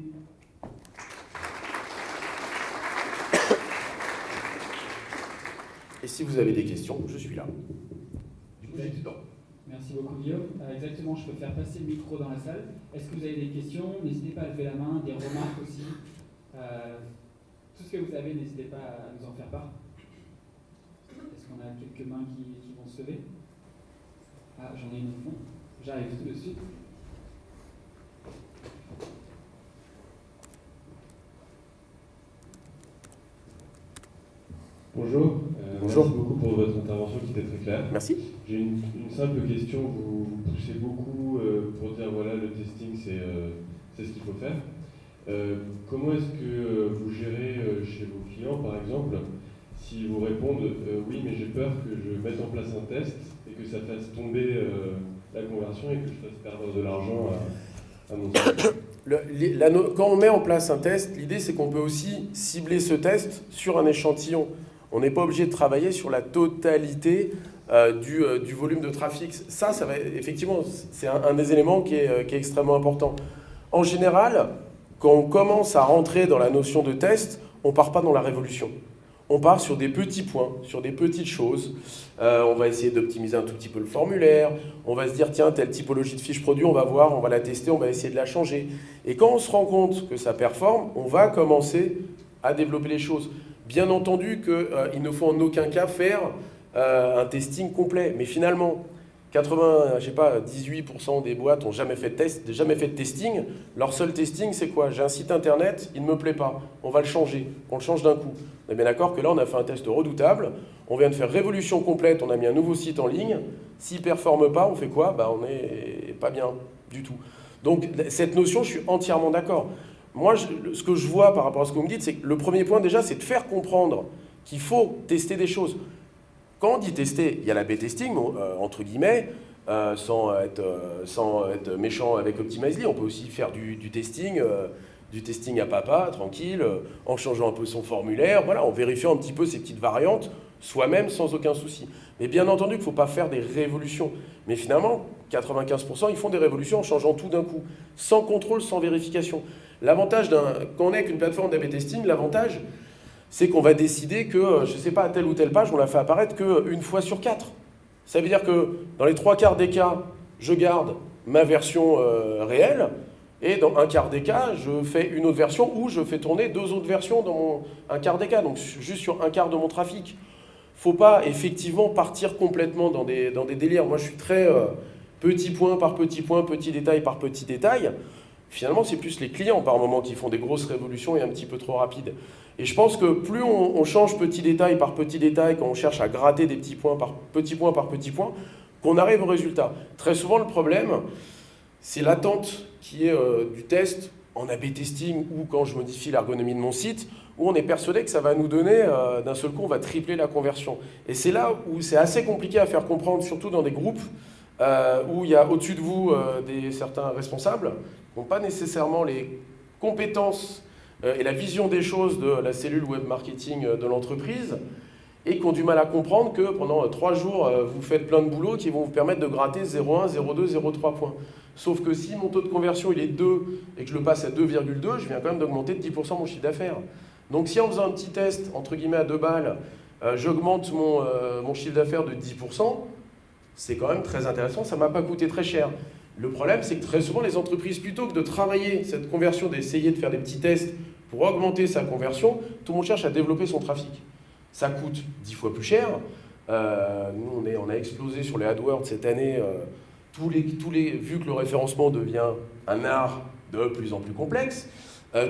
Et si vous avez des questions, je suis là. Du coup, j'ai du temps. Merci beaucoup Guillaume. Exactement, je peux faire passer le micro dans la salle. Est-ce que vous avez des questions? N'hésitez pas à lever la main, des remarques aussi. Tout ce que vous avez, n'hésitez pas à nous en faire part. Est-ce qu'on a quelques mains qui vont se lever? Ah, j'en ai une au fond. J'arrive tout de suite. Bonjour. Bonjour. Merci beaucoup pour votre intervention qui était très claire. Merci. J'ai une simple question. Vous poussez beaucoup pour dire voilà, le testing c'est ce qu'il faut faire. Comment est-ce que vous gérez chez vos clients, par exemple, s'ils vous répondent oui, mais j'ai peur que je mette en place un test et que ça fasse tomber la conversion et que je fasse perdre de l'argent à mon site. Quand on met en place un test, l'idée c'est qu'on peut aussi cibler ce test sur un échantillon. On n'est pas obligé de travailler sur la totalité du volume de trafic. Ça va, effectivement, c'est un des éléments qui est extrêmement important. En général, quand on commence à rentrer dans la notion de test, on ne part pas dans la révolution. on part sur des petits points, sur des petites choses. On va essayer d'optimiser un tout petit peu le formulaire. On va se dire, tiens, telle typologie de fiche produit, on va voir, on va la tester, on va essayer de la changer. Et quand on se rend compte que ça performe, on va commencer à développer les choses. Bien entendu qu'il ne faut en aucun cas faire un testing complet. Mais finalement, 18% des boîtes n'ont jamais fait de testing. Leur seul testing, c'est quoi? J'ai un site internet, il ne me plaît pas. On va le changer. On le change d'un coup. On est bien d'accord que là, on a fait un test redoutable. On vient de faire révolution complète. On a mis un nouveau site en ligne. S'il ne performe pas, on fait quoi? On n'est pas bien du tout. Donc, cette notion, je suis entièrement d'accord. Moi, ce que je vois par rapport à ce que vous me dites, c'est que le premier point, déjà, c'est de faire comprendre qu'il faut tester des choses. Quand on dit tester, il y a la B-testing, entre guillemets, sans être méchant avec Optimizely. On peut aussi faire du testing à papa, tranquille, en changeant un peu son formulaire, voilà, en vérifiant un petit peu ces petites variantes, soi-même, sans aucun souci. Mais bien entendu qu'il ne faut pas faire des révolutions. Mais finalement, 95%, ils font des révolutions en changeant tout d'un coup, sans contrôle, sans vérification. L'avantage quand on n'est qu'une plateforme d'A/B testing, l'avantage, c'est qu'on va décider que, je ne sais pas, à telle ou telle page, on la fait apparaître qu'une fois sur 4. Ça veut dire que dans les 3/4 des cas, je garde ma version réelle, et dans un quart des cas, je fais une autre version, ou je fais tourner 2 autres versions dans un quart des cas, donc juste sur un quart de mon trafic. Il ne faut pas effectivement partir complètement dans des délires. Moi, je suis très petit point par petit point, petit détail par petit détail. Finalement, c'est plus les clients par moment qui font des grosses révolutions et un petit peu trop rapides. Et je pense que plus on change petit détail par petit détail, quand on cherche à gratter des petits points par petit point, qu'on arrive au résultat. Très souvent, le problème, c'est l'attente qui est du test en A/B testing ou quand je modifie l'ergonomie de mon site, où on est persuadé que ça va nous donner, d'un seul coup, on va tripler la conversion. Et c'est là où c'est assez compliqué à faire comprendre, surtout dans des groupes où il y a au-dessus de vous certains responsables qui n'ont pas nécessairement les compétences et la vision des choses de la cellule web marketing de l'entreprise et qui ont du mal à comprendre que pendant 3 jours, vous faites plein de boulot qui vont vous permettre de gratter 0,1, 0,2, 0,3 points. Sauf que si mon taux de conversion il est 2 et que je le passe à 2,2, je viens quand même d'augmenter de 10% mon chiffre d'affaires. Donc si en faisant un petit test, entre guillemets à 2 balles, j'augmente mon chiffre d'affaires de 10%, c'est quand même très intéressant, ça ne m'a pas coûté très cher. Le problème, c'est que très souvent, les entreprises, plutôt que de travailler cette conversion, d'essayer de faire des petits tests pour augmenter sa conversion, tout le monde cherche à développer son trafic. Ça coûte 10 fois plus cher. Nous, on a explosé sur les AdWords cette année, vu que le référencement devient un art de plus en plus complexe,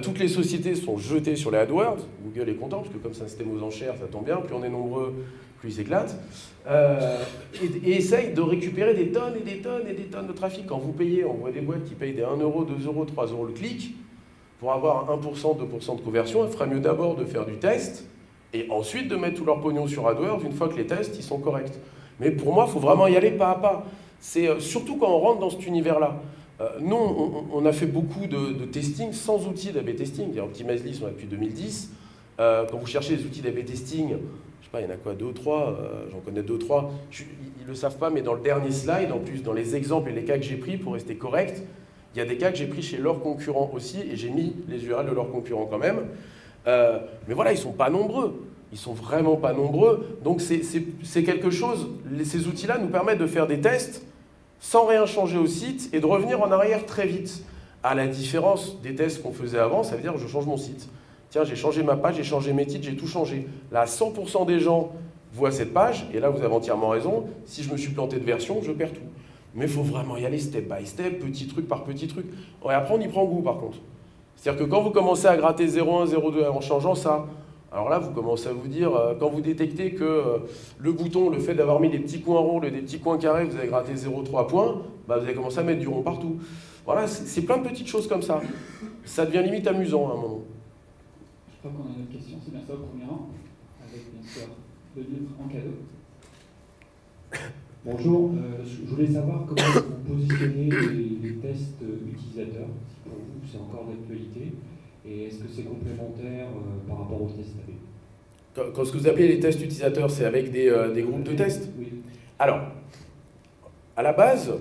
toutes les sociétés sont jetées sur les AdWords. Google est content, parce que comme c'est un système aux enchères, ça tombe bien, plus on est nombreux, plus il s'éclate, et essaye de récupérer des tonnes et des tonnes et des tonnes de trafic. Quand vous payez, on voit des boîtes qui payent des 1 euro, 2 euros, 3 euros le clic, pour avoir 1%, 2% de conversion, il ferait mieux d'abord de faire du test, et ensuite de mettre tout leur pognon sur AdWords une fois que les tests ils sont corrects. Mais pour moi, il faut vraiment y aller pas à pas. C'est surtout quand on rentre dans cet univers-là. Nous, on a fait beaucoup de testing sans outils d'A/B testing. Optimizely, on a depuis 2010. Quand vous cherchez les outils d'A/B testing, je sais pas, il y en a quoi, 2 ou 3, j'en connais 2 ou 3. Ils ne le savent pas, mais dans le dernier slide, en plus, dans les exemples et les cas que j'ai pris, pour rester correct, il y a des cas que j'ai pris chez leurs concurrents aussi, et j'ai mis les URL de leurs concurrents quand même. Mais voilà, ils ne sont pas nombreux. Ils ne sont vraiment pas nombreux. Donc c'est quelque chose, ces outils-là nous permettent de faire des tests sans rien changer au site et de revenir en arrière très vite. À la différence des tests qu'on faisait avant, ça veut dire que je change mon site. Tiens, j'ai changé ma page, j'ai changé mes titres, j'ai tout changé. Là, 100% des gens voient cette page, et là, vous avez entièrement raison. Si je me suis planté de version, je perds tout. Mais il faut vraiment y aller step by step, petit truc par petit truc. Et après, on y prend goût, par contre. C'est-à-dire que quand vous commencez à gratter 0,1, 0,2 en changeant ça, alors là, vous commencez à vous dire, quand vous détectez que le bouton, le fait d'avoir mis des petits points ronds et des petits points carrés, vous avez gratté 0,3 points, bah vous allez commencer à mettre du rond partout. Voilà, c'est plein de petites choses comme ça. Ça devient limite amusant à un moment. Je crois qu'on a une autre question, c'est bien ça au premier rang, avec bien sûr le livre en cadeau. Bonjour, je voulais savoir comment vous positionnez les tests utilisateurs, si pour vous c'est encore d'actualité, et est-ce que c'est complémentaire par rapport aux tests AB? Quand ce que vous appelez les tests utilisateurs, c'est avec des groupes de tests? Oui. Alors, à la base,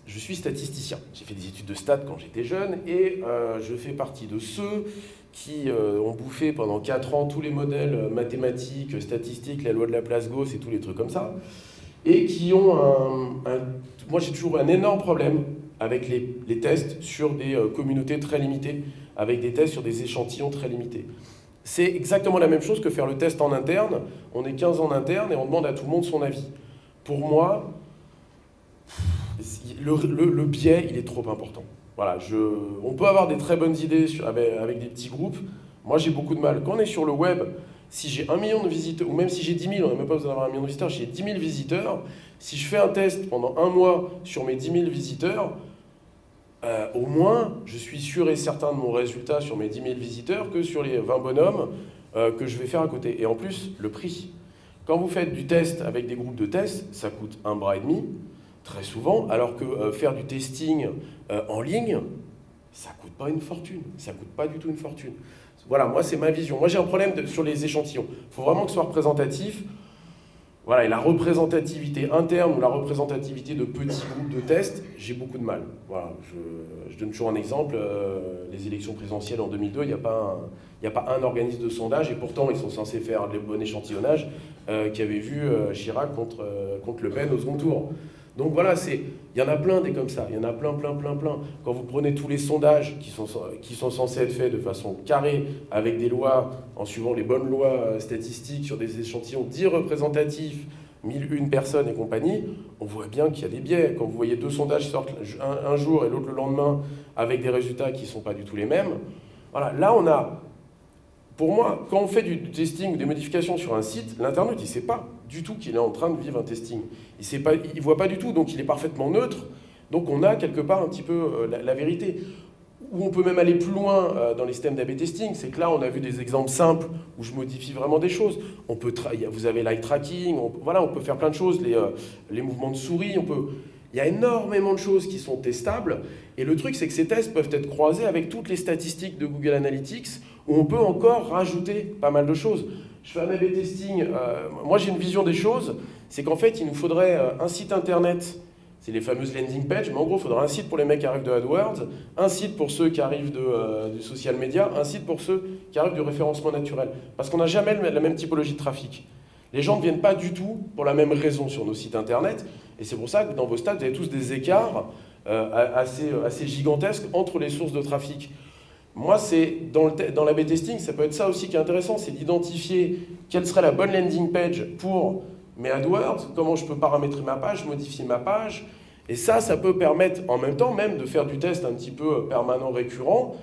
je suis statisticien. J'ai fait des études de stats quand j'étais jeune et je fais partie de ceux qui ont bouffé pendant 4 ans tous les modèles mathématiques, statistiques, la loi de Laplace-Gauss et tous les trucs comme ça, et qui ont moi j'ai toujours un énorme problème avec les tests sur des communautés très limitées, avec des tests sur des échantillons très limités. C'est exactement la même chose que faire le test en interne. On est 15 en interne et on demande à tout le monde son avis. Pour moi, le biais, il est trop important. Voilà, on peut avoir des très bonnes idées avec des petits groupes. Moi, j'ai beaucoup de mal. Quand on est sur le web, si j'ai 1 million de visiteurs, ou même si j'ai 10 000, on n'a même pas besoin d'avoir 1 million de visiteurs, j'ai 10 000 visiteurs, si je fais un test pendant 1 mois sur mes 10 000 visiteurs, au moins, je suis sûr et certain de mon résultat sur mes 10 000 visiteurs que sur les 20 bonhommes que je vais faire à côté. Et en plus, le prix. Quand vous faites du test avec des groupes de tests, ça coûte 1,5 bras, très souvent, alors que faire du testing en ligne, ça coûte pas une fortune. Ça coûte pas du tout une fortune. Voilà, moi, c'est ma vision. Moi, j'ai un problème sur les échantillons. Il faut vraiment que ce soit représentatif. Voilà, et la représentativité interne ou la représentativité de petits groupes de tests, j'ai beaucoup de mal. Voilà, je donne toujours un exemple. Les élections présidentielles en 2002, il n'y a pas un organisme de sondage, et pourtant ils sont censés faire le bon échantillonnage, qui avait vu Chirac contre Le Pen au second tour. Donc voilà, il y en a plein des comme ça, il y en a plein. Quand vous prenez tous les sondages qui sont censés être faits de façon carrée, avec des lois, en suivant les bonnes lois statistiques sur des échantillons dits représentatifs, 1001 personnes et compagnie, on voit bien qu'il y a des biais. Quand vous voyez 2 sondages sortent un jour et l'autre le lendemain, avec des résultats qui ne sont pas du tout les mêmes, voilà, là on a... Pour moi, quand on fait du testing ou des modifications sur un site, l'internaute, il ne sait pas du tout qu'il est en train de vivre un testing. Il ne voit pas du tout, donc il est parfaitement neutre. Donc on a quelque part un petit peu la vérité. Où on peut même aller plus loin dans les systèmes d'A/B testing, c'est que là, on a vu des exemples simples où je modifie vraiment des choses. Vous avez l'eye tracking, on peut faire plein de choses, les mouvements de souris, il y a énormément de choses qui sont testables. Et le truc, c'est que ces tests peuvent être croisés avec toutes les statistiques de Google Analytics, où on peut encore rajouter pas mal de choses. Je fais un A/B testing. Moi, j'ai une vision des choses. C'est qu'en fait, il nous faudrait un site internet. C'est les fameuses landing pages. Mais en gros, il faudrait un site pour les mecs qui arrivent de AdWords, un site pour ceux qui arrivent du social media, un site pour ceux qui arrivent du référencement naturel. Parce qu'on n'a jamais la même typologie de trafic. Les gens ne viennent pas du tout pour la même raison sur nos sites internet. Et c'est pour ça que dans vos stats, vous avez tous des écarts assez gigantesques entre les sources de trafic. Moi, dans l'A/B testing, ça peut être ça aussi qui est intéressant, c'est d'identifier quelle serait la bonne landing page pour mes AdWords, comment je peux paramétrer ma page, modifier ma page. Et ça peut permettre en même temps même de faire du test un petit peu permanent, récurrent,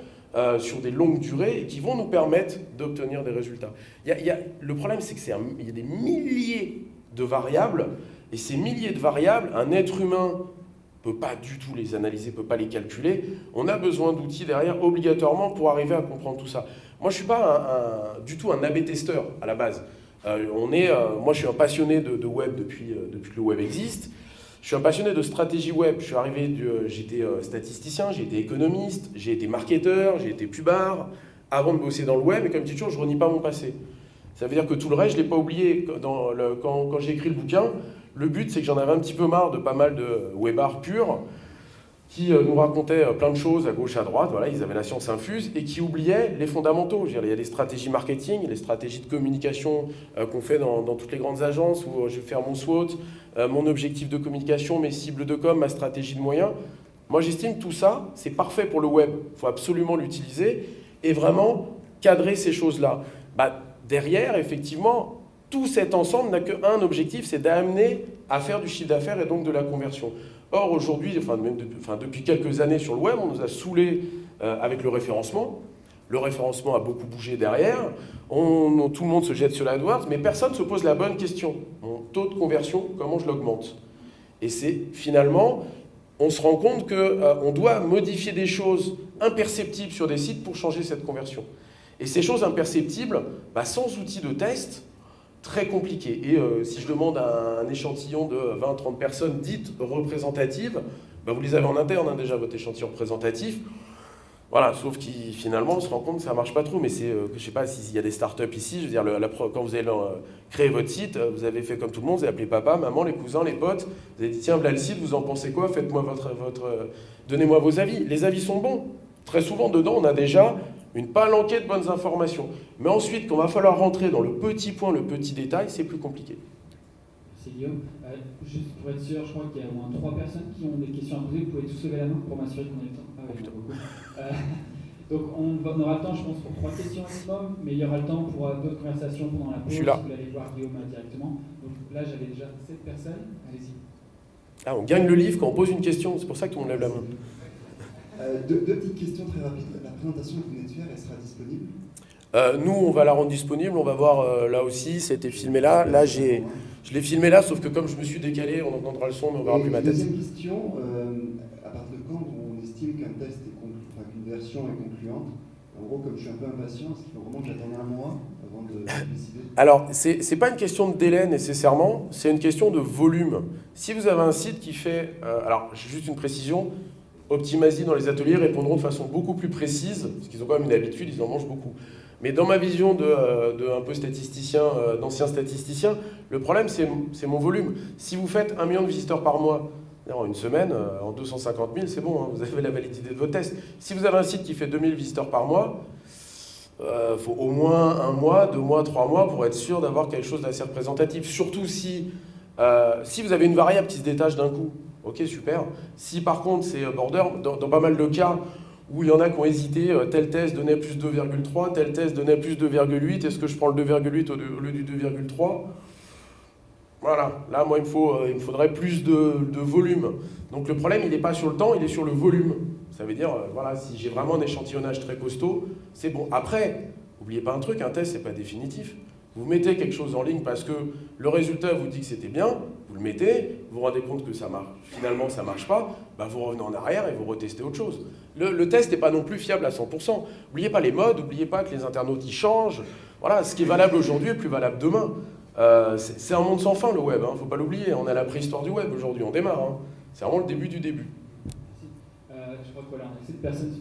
sur des longues durées, et qui vont nous permettre d'obtenir des résultats. Le problème, c'est qu'il y a des milliers de variables, et ces milliers de variables, un être humain ne peut pas du tout les analyser, ne peut pas les calculer. On a besoin d'outils derrière, obligatoirement, pour arriver à comprendre tout ça. Moi, je ne suis pas du tout un A/B testeur, à la base. Moi, je suis un passionné de web depuis que le web existe. Je suis un passionné de stratégie web. J'étais statisticien, j'ai été économiste, j'ai été marketeur, j'ai été pubard, avant de bosser dans le web. Et comme je dis toujours, je ne renie pas mon passé. Ça veut dire que tout le reste, je ne l'ai pas oublié. Quand j'ai écrit le bouquin, le but, c'est que j'en avais un petit peu marre de pas mal de webards purs qui nous racontaient plein de choses à gauche, à droite. Voilà, ils avaient la science infuse et qui oubliaient les fondamentaux. Il y a des stratégies marketing, les stratégies de communication qu'on fait dans toutes les grandes agences où je vais faire mon SWOT, mon objectif de communication, mes cibles de com, ma stratégie de moyens. Moi, j'estime que tout ça, c'est parfait pour le web. Il faut absolument l'utiliser et vraiment cadrer ces choses-là. Derrière, effectivement, tout cet ensemble n'a qu'un objectif, c'est d'amener à faire du chiffre d'affaires et donc de la conversion. Or, aujourd'hui, depuis quelques années sur le web, on nous a saoulés avec le référencement. Le référencement a beaucoup bougé derrière. Tout le monde se jette sur l'AdWords, mais personne ne se pose la bonne question. Mon taux de conversion, comment je l'augmente? Et c'est finalement, on se rend compte qu'on doit modifier des choses imperceptibles sur des sites pour changer cette conversion. Et ces choses imperceptibles, sans outils de test, très compliqué. Et si je demande un échantillon de 20-30 personnes dites représentatives, vous les avez en interne déjà, votre échantillon représentatif. Voilà, sauf qu'il finalement on se rend compte que ça marche pas trop, mais c'est, je sais pas s'il y a des startups ici, je veux dire, quand vous avez créé votre site, vous avez fait comme tout le monde, vous avez appelé papa, maman, les cousins, les potes, vous avez dit tiens, voilà le site, vous en pensez quoi, faites-moi donnez-moi vos avis. Les avis sont bons. Très souvent dedans, on a déjà une palanquée de bonnes informations. Mais ensuite, quand il va falloir rentrer dans le petit point, le petit détail, c'est plus compliqué. Merci Guillaume. Juste pour être sûr, je crois qu'il y a au moins 3 personnes qui ont des questions à poser. Vous pouvez tous lever la main pour m'assurer qu'on ait le temps. Ah oui, beaucoup. Donc on aura le temps, je pense, pour 3 questions maximum, mais il y aura le temps pour d'autres conversations pendant la pause. Je suis là. Vous allez voir Guillaume directement. Donc là, j'avais déjà 7 personnes. Allez-y. Ah, on gagne le livre quand on pose une question, c'est pour ça que tout le monde lève la main. Deux petites questions très rapides. La présentation que vous venez de faire, elle sera disponible ? Nous, on va la rendre disponible, on va voir là aussi, c'était filmé là. Là, je l'ai filmé là, sauf que comme je me suis décalé, on entendra le son, mais on verra plus ma tête. Deuxième question, à partir de quand on estime qu'un test qu'une version est concluante ? En gros, comme je suis un peu impatient, est-ce qu'il faut vraiment que j'attende un mois avant de décider ? Alors, c'est pas une question de délai nécessairement, c'est une question de volume. Si vous avez un site qui fait... alors, juste une précision, Optimasi dans les ateliers répondront de façon beaucoup plus précise, parce qu'ils ont quand même une habitude, ils en mangent beaucoup. Mais dans ma vision de un peu statisticien, d'ancien statisticien, le problème c'est mon volume. Si vous faites 1 million de visiteurs par mois, en une semaine, en 250 000, c'est bon, hein, vous avez la validité de vos tests. Si vous avez un site qui fait 2000 visiteurs par mois, faut au moins 1 mois, 2 mois, 3 mois pour être sûr d'avoir quelque chose d'assez représentatif. Surtout si vous avez une variable qui se détache d'un coup, ok, super. Si par contre c'est border, dans pas mal de cas où il y en a qui ont hésité, tel test donnait plus 2,3, tel test donnait plus 2,8, est-ce que je prends le 2,8 au lieu du 2,3 ? Voilà, là moi il me faudrait plus de volume. Donc le problème il n'est pas sur le temps, il est sur le volume. Ça veut dire, voilà, si j'ai vraiment un échantillonnage très costaud, c'est bon. Après, n'oubliez pas un truc, un test c'est pas définitif. Vous mettez quelque chose en ligne parce que le résultat vous dit que c'était bien, vous le mettez, vous vous rendez compte que ça marche, finalement ça ne marche pas, bah vous revenez en arrière et vous retestez autre chose. Le test n'est pas non plus fiable à 100%. N'oubliez pas les modes, n'oubliez pas que les internautes y changent. Voilà, ce qui est valable aujourd'hui est plus valable demain. C'est un monde sans fin le web, il ne faut pas l'oublier, on est à la préhistoire du web aujourd'hui, on démarre. Hein. C'est vraiment le début du début. Je crois que voilà, on a 7 personnes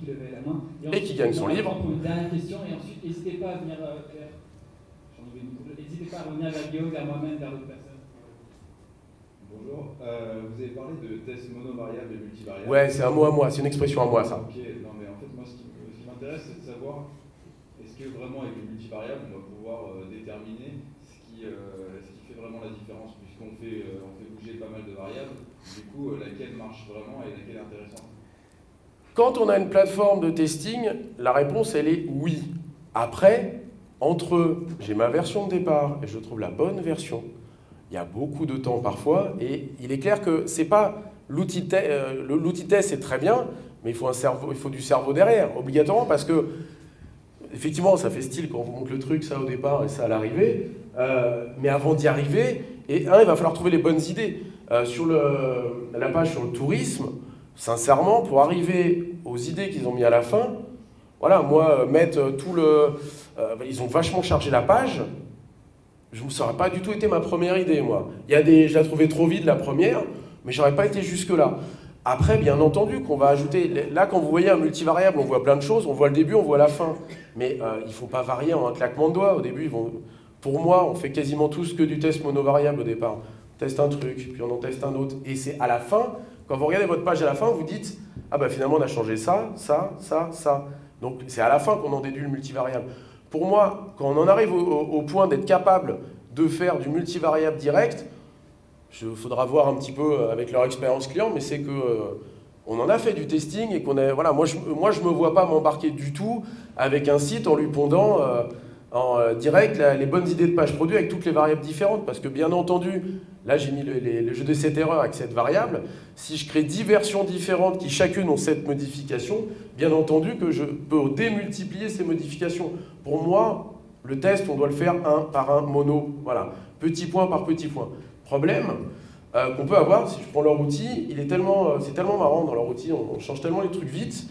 qui levaient la main. Et qui gagnent son livre. Pour une dernière question, et ensuite n'hésitez pas à venir n'hésitez pas à revenir vers Guillaume, vers moi-même, vers d'autres personnes. Bonjour, vous avez parlé de tests monovariables et multivariables. Ouais, c'est un mot à moi, c'est une expression à moi ça. Ok, non mais en fait moi ce qui m'intéresse c'est de savoir est-ce que vraiment avec le multivariable on va pouvoir déterminer ce qui fait vraiment la différence puisqu'on fait bouger pas mal de variables, du coup laquelle marche vraiment et laquelle est intéressante. Quand on a une plateforme de testing, la réponse elle est oui. Après, entre j'ai ma version de départ et je trouve la bonne version, il y a beaucoup de temps parfois, et il est clair que c'est pas l'outil test c'est très bien, mais il faut du cerveau derrière, obligatoirement, parce que effectivement ça fait style quand on vous montre le truc, ça au départ et ça à l'arrivée, mais avant d'y arriver, il va falloir trouver les bonnes idées. Sur la page sur le tourisme, sincèrement, pour arriver aux idées qu'ils ont mis à la fin, voilà, moi, mettre tout ils ont vachement chargé la page. Ça n'aurait pas du tout été ma première idée, moi. Je la trouvais trop vide, la première, mais j'aurais pas été jusque-là. Après, bien entendu, qu'on va ajouter... Là, quand vous voyez un multivariable, on voit plein de choses. On voit le début, on voit la fin. Mais il ne faut pas varier en un claquement de doigts. Au début, pour moi, on fait quasiment tous que du test monovariable au départ. On teste un truc, puis on en teste un autre. Et c'est à la fin, quand vous regardez votre page à la fin, vous dites « Ah bah finalement, on a changé ça, ça, ça, ça. » Donc, c'est à la fin qu'on en déduit le multivariable. Pour moi, quand on en arrive au point d'être capable de faire du multivariable direct, il faudra voir un petit peu avec leur expérience client, mais c'est qu'on en a fait du testing et qu'on a... Voilà, moi, je me vois pas m'embarquer du tout avec un site en lui pondant en direct les bonnes idées de page produit avec toutes les variables différentes, parce que bien entendu, là j'ai mis le jeu de cette erreur avec cette variable. Si je crée 10 versions différentes qui chacune ont cette modification, bien entendu que je peux démultiplier ces modifications. Pour moi, le test, on doit le faire un par un mono, voilà, petit point par petit point. Problème qu'on peut avoir, si je prends leur outil, c'est tellement marrant dans leur outil, on change tellement les trucs vite,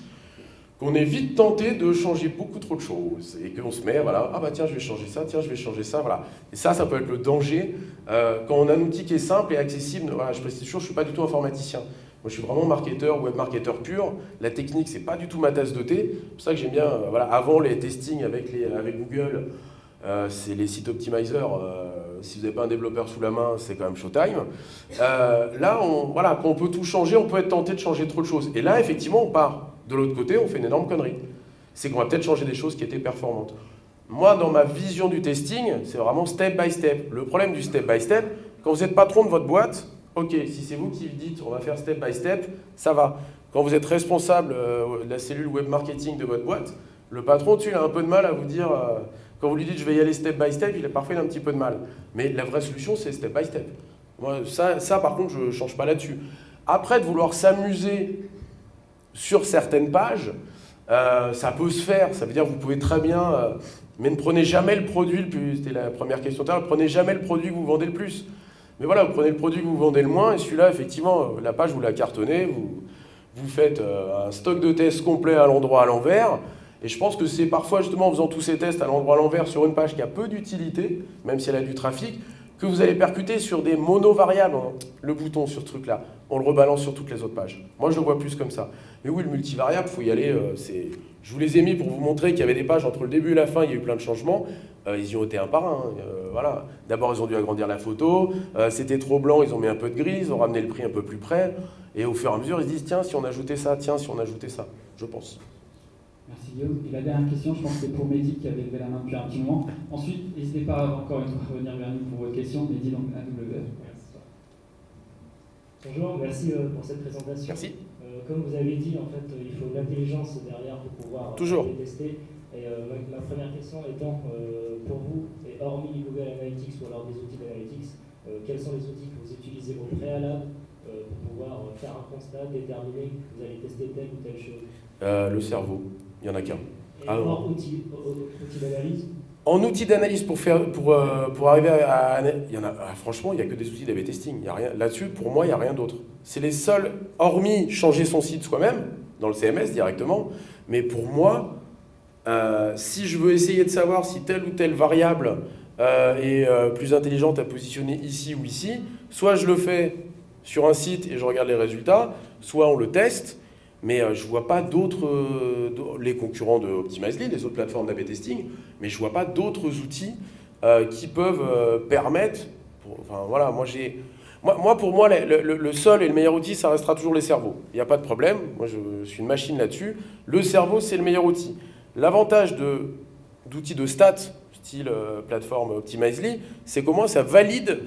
qu'on est vite tenté de changer beaucoup trop de choses, et qu'on se met, voilà, ah bah tiens, je vais changer ça, tiens, je vais changer ça, voilà. Et ça peut être le danger, quand on a un outil qui est simple et accessible, voilà, je précise toujours, je ne suis pas du tout informaticien, Moi, je suis vraiment marketeur, web marketeur pur. La technique, c'est pas du tout ma tasse de thé. C'est pour ça que j'aime bien, voilà, avant les testings avec Google, c'est les sites optimizers. Si vous n'avez pas un développeur sous la main, c'est quand même showtime. Là, voilà, quand on peut tout changer, on peut être tenté de changer trop de choses. Et là, effectivement, on part de l'autre côté, on fait une énorme connerie. C'est qu'on va peut-être changer des choses qui étaient performantes. Moi, dans ma vision du testing, c'est vraiment step by step. Le problème du step by step, quand vous êtes patron de votre boîte, ok, si c'est vous qui dites on va faire step by step, ça va. Quand vous êtes responsable de la cellule web marketing de votre boîte, le patron, il a un peu de mal à vous dire, quand vous lui dites je vais y aller step by step, parfois il a un petit peu de mal. Mais la vraie solution, c'est step by step. Moi, ça par contre, je ne change pas là-dessus. Après, de vouloir s'amuser sur certaines pages, ça peut se faire. Ça veut dire que vous pouvez très bien, mais ne prenez jamais le produit le plus, c'était la première question tout à l'heure, prenez jamais le produit que vous vendez le plus. Mais voilà, vous prenez le produit que vous vendez le moins, et celui-là, effectivement, la page, vous la cartonnez, vous faites un stock de tests complet à l'endroit à l'envers, et je pense que c'est parfois, justement, en faisant tous ces tests à l'endroit à l'envers sur une page qui a peu d'utilité, même si elle a du trafic, que vous allez percuter sur des mono-variables. Le bouton sur ce truc-là, on le rebalance sur toutes les autres pages. Moi, je le vois plus comme ça. Mais oui, le multivariable, il faut y aller. Je vous les ai mis pour vous montrer qu'il y avait des pages entre le début et la fin, il y a eu plein de changements. Ils y ont été un par un. Voilà. D'abord, ils ont dû agrandir la photo. C'était trop blanc, ils ont mis un peu de gris, ils ont ramené le prix un peu plus près. Et au fur et à mesure, ils se disent, tiens, si on ajoutait ça, tiens, si on ajoutait ça, je pense. Merci Guillaume. Et la dernière question, je pense que c'est pour Mehdi qui avait levé la main depuis un petit moment. Ensuite, n'hésitez pas encore une fois à revenir vers nous pour votre question. Mehdi, donc AWF. Bonjour, merci pour cette présentation. Merci. Comme vous avez dit, en fait, il faut l'intelligence derrière pour pouvoir les tester. Et ma première question étant, pour vous, et hormis Google Analytics ou alors des outils d'analytics, quels sont les outils que vous utilisez au préalable pour pouvoir faire un constat, déterminer que vous allez tester telle ou telle chose? Le cerveau, il n'y en a qu'un. Et hors outils d'analyse? En outil d'analyse pour arriver à franchement, il n'y a que des outils d'A/B testing. Il y a rien là-dessus. Pour moi, il n'y a rien d'autre. C'est les seuls, hormis changer son site soi-même dans le CMS directement. Mais pour moi, si je veux essayer de savoir si telle ou telle variable est plus intelligente à positionner ici ou ici, soit je le fais sur un site et je regarde les résultats, soit on le teste. Mais je ne vois pas d'autres, les concurrents de Optimizely, les autres plateformes d'A/B testing, mais je ne vois pas d'autres outils qui peuvent permettre. Voilà, pour moi, le seul et le meilleur outil, ça restera toujours les cerveaux. Il n'y a pas de problème. Moi, je suis une machine là-dessus. Le cerveau, c'est le meilleur outil. L'avantage d'outils de stats, style plateforme Optimizely, c'est comment ça valide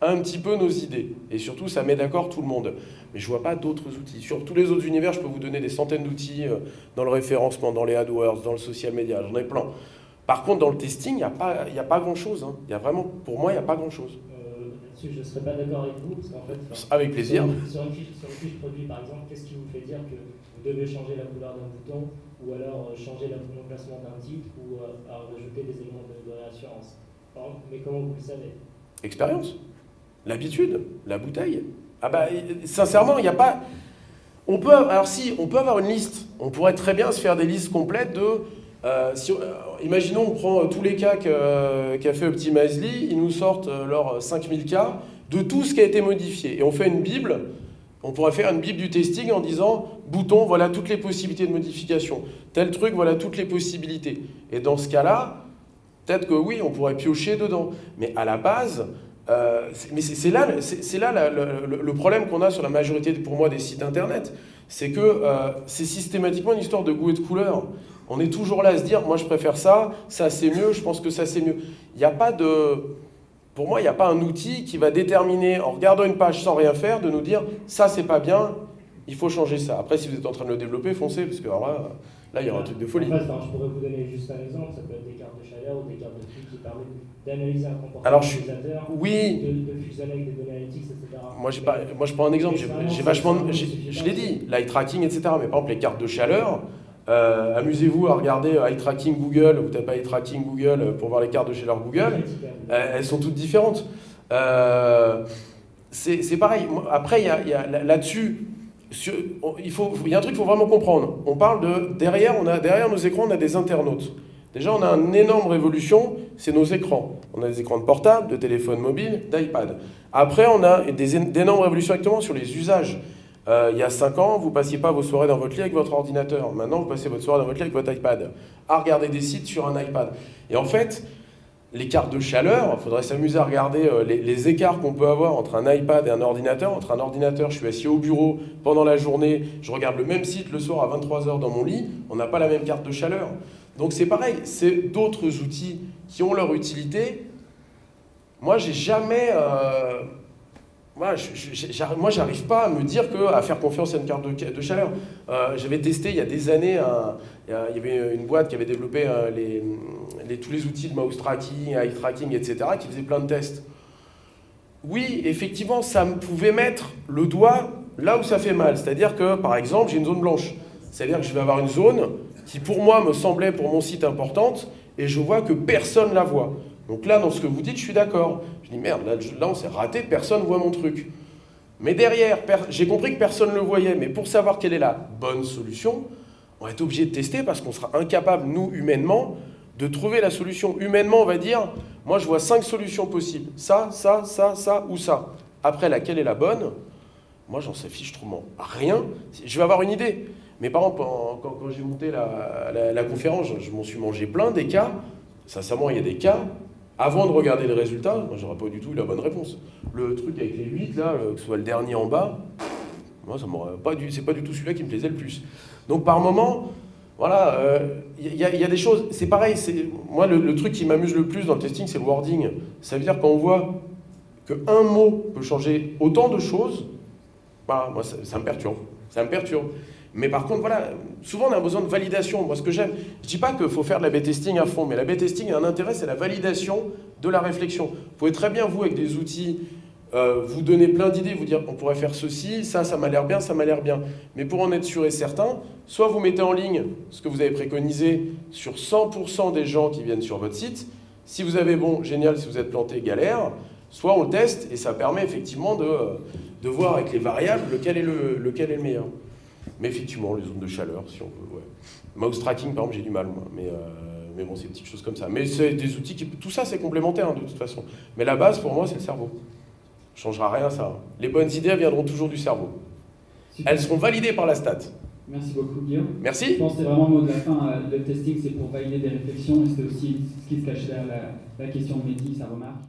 un petit peu nos idées. Et surtout, ça met d'accord tout le monde. Mais je ne vois pas d'autres outils. Sur tous les autres univers, je peux vous donner des centaines d'outils dans le référencement, dans les AdWords, dans le social media, j'en ai plein. Par contre, dans le testing, il n'y a pas grand-chose. Hein. Pour moi, il n'y a pas grand-chose. Là-dessus, je ne serais pas d'accord avec vous, parce qu'en fait... Avec plaisir. Sur une fiche produit, par exemple, qu'est-ce qui vous fait dire que vous devez changer la couleur d'un bouton, ou alors changer l'emplacement d'un titre, ou rajouter des éléments de réassurance? Mais comment vous le savez? Expérience. L'habitude, la bouteille. Ah bah, sincèrement, il n'y a pas... On peut avoir une liste. On pourrait très bien se faire des listes complètes de... imaginons, on prend tous les cas qu'a fait Optimizely, ils nous sortent leurs 5000 cas de tout ce qui a été modifié. Et on fait une bible, on pourrait faire une bible du testing en disant, bouton, voilà toutes les possibilités de modification. Tel truc, voilà toutes les possibilités. Et dans ce cas-là, peut-être que oui, on pourrait piocher dedans. Mais à la base... c'est là le problème qu'on a sur la majorité, pour moi, des sites internet. C'est que c'est systématiquement une histoire de goût et de couleur. On est toujours là à se dire, moi je préfère ça c'est mieux, je pense que ça c'est mieux. Pour moi, il n'y a pas un outil qui va déterminer, en regardant une page sans rien faire, de nous dire, ça c'est pas bien, il faut changer ça. Après, si vous êtes en train de le développer, foncez, parce que alors là il y aura un truc de folie. En fait, je pourrais vous donner juste un exemple, ça peut être des cartes de chaleur ou des cartes de flux qui permettent d'analyser un comportement utilisateur, de fusionner avec des données analytics, etc. Moi, je prends un exemple, je l'ai dit, l'eye tracking, etc. Mais par exemple, les cartes de chaleur, amusez-vous à regarder eye tracking Google, vous tapez eye tracking Google pour voir les cartes de chaleur Google, elles sont toutes différentes. C'est pareil. Après, il y a là-dessus, il y a un truc qu'il faut vraiment comprendre. On parle de, derrière nos écrans, on a des internautes. Déjà, on a une énorme révolution, c'est nos écrans. On a des écrans de portable, de téléphone mobile, d'iPad. Après, on a d'énormes révolutions actuellement sur les usages. Il y a 5 ans, vous ne passiez pas vos soirées dans votre lit avec votre ordinateur. Maintenant, vous passez votre soirée dans votre lit avec votre iPad, à regarder des sites sur un iPad. Et en fait, les cartes de chaleur, il faudrait s'amuser à regarder les écarts qu'on peut avoir entre un iPad et un ordinateur. Entre un ordinateur, je suis assis au bureau pendant la journée, je regarde le même site le soir à 23 h dans mon lit, on n'a pas la même carte de chaleur. Donc c'est pareil, c'est d'autres outils qui ont leur utilité. Moi, j'ai jamais... Moi, j'arrive pas à me dire à faire confiance à une carte de chaleur. J'avais testé il y a des années, il y avait une boîte qui avait développé tous les outils de mouse tracking, eye tracking, etc., qui faisait plein de tests. Oui, effectivement, ça me pouvait mettre le doigt là où ça fait mal. C'est-à-dire que, par exemple, j'ai une zone blanche. C'est-à-dire que je vais avoir une zone qui, pour moi, me semblait pour mon site importante, et je vois que personne la voit. Donc là, dans ce que vous dites, je suis d'accord. Je dis, merde, là on s'est raté, personne ne voit mon truc. Mais derrière, j'ai compris que personne ne le voyait, mais pour savoir quelle est la bonne solution, on va être obligé de tester parce qu'on sera incapable, nous, humainement, de trouver la solution. Humainement, on va dire, moi, je vois 5 solutions possibles. Ça, ça, ça, ça ou ça. Après, laquelle est la bonne? Moi, j'en sais fichtrement rien. Je vais avoir une idée. Mais par exemple, quand j'ai monté la conférence, je m'en suis mangé plein des cas. Sincèrement, il y a des cas... Avant de regarder le résultat, moi j'aurais pas du tout eu la bonne réponse. Le truc avec les 8, là, que ce soit le dernier en bas, moi ça m'aurait pas c'est pas du tout celui-là qui me plaisait le plus. Donc par moment, voilà, y a des choses, c'est pareil, moi le truc qui m'amuse le plus dans le testing, c'est le wording. Ça veut dire quand on voit qu'un mot peut changer autant de choses, bah, moi ça me perturbe, ça me perturbe. Mais par contre, voilà, souvent on a besoin de validation. Moi, ce que j'aime, je ne dis pas qu'il faut faire de la B-testing à fond, mais la B-testing a un intérêt, c'est la validation de la réflexion. Vous pouvez très bien, vous, avec des outils, vous donner plein d'idées, vous dire, on pourrait faire ceci, ça m'a l'air bien, ça m'a l'air bien. Mais pour en être sûr et certain, soit vous mettez en ligne ce que vous avez préconisé sur 100% des gens qui viennent sur votre site. Si vous avez bon, génial, si vous êtes planté, galère. Soit on le teste, et ça permet effectivement de voir avec les variables lequel est le meilleur. Mais effectivement, les zones de chaleur, si on veut, ouais. Mouse tracking, par exemple, j'ai du mal, moi. Mais bon, c'est des petites choses comme ça. Mais c'est des outils qui... Tout ça, c'est complémentaire, hein, de toute façon. Mais la base, pour moi, c'est le cerveau. Ça ne changera rien, ça. Les bonnes idées, elles viendront toujours du cerveau. Super. Elles seront validées par la stat. Merci beaucoup, Guillaume. Merci. Je pense que c'est vraiment le mot de la fin. Le testing, c'est pour valider des réflexions. Et c'était aussi ce qui se cache derrière la question de Mehdi, sa remarque.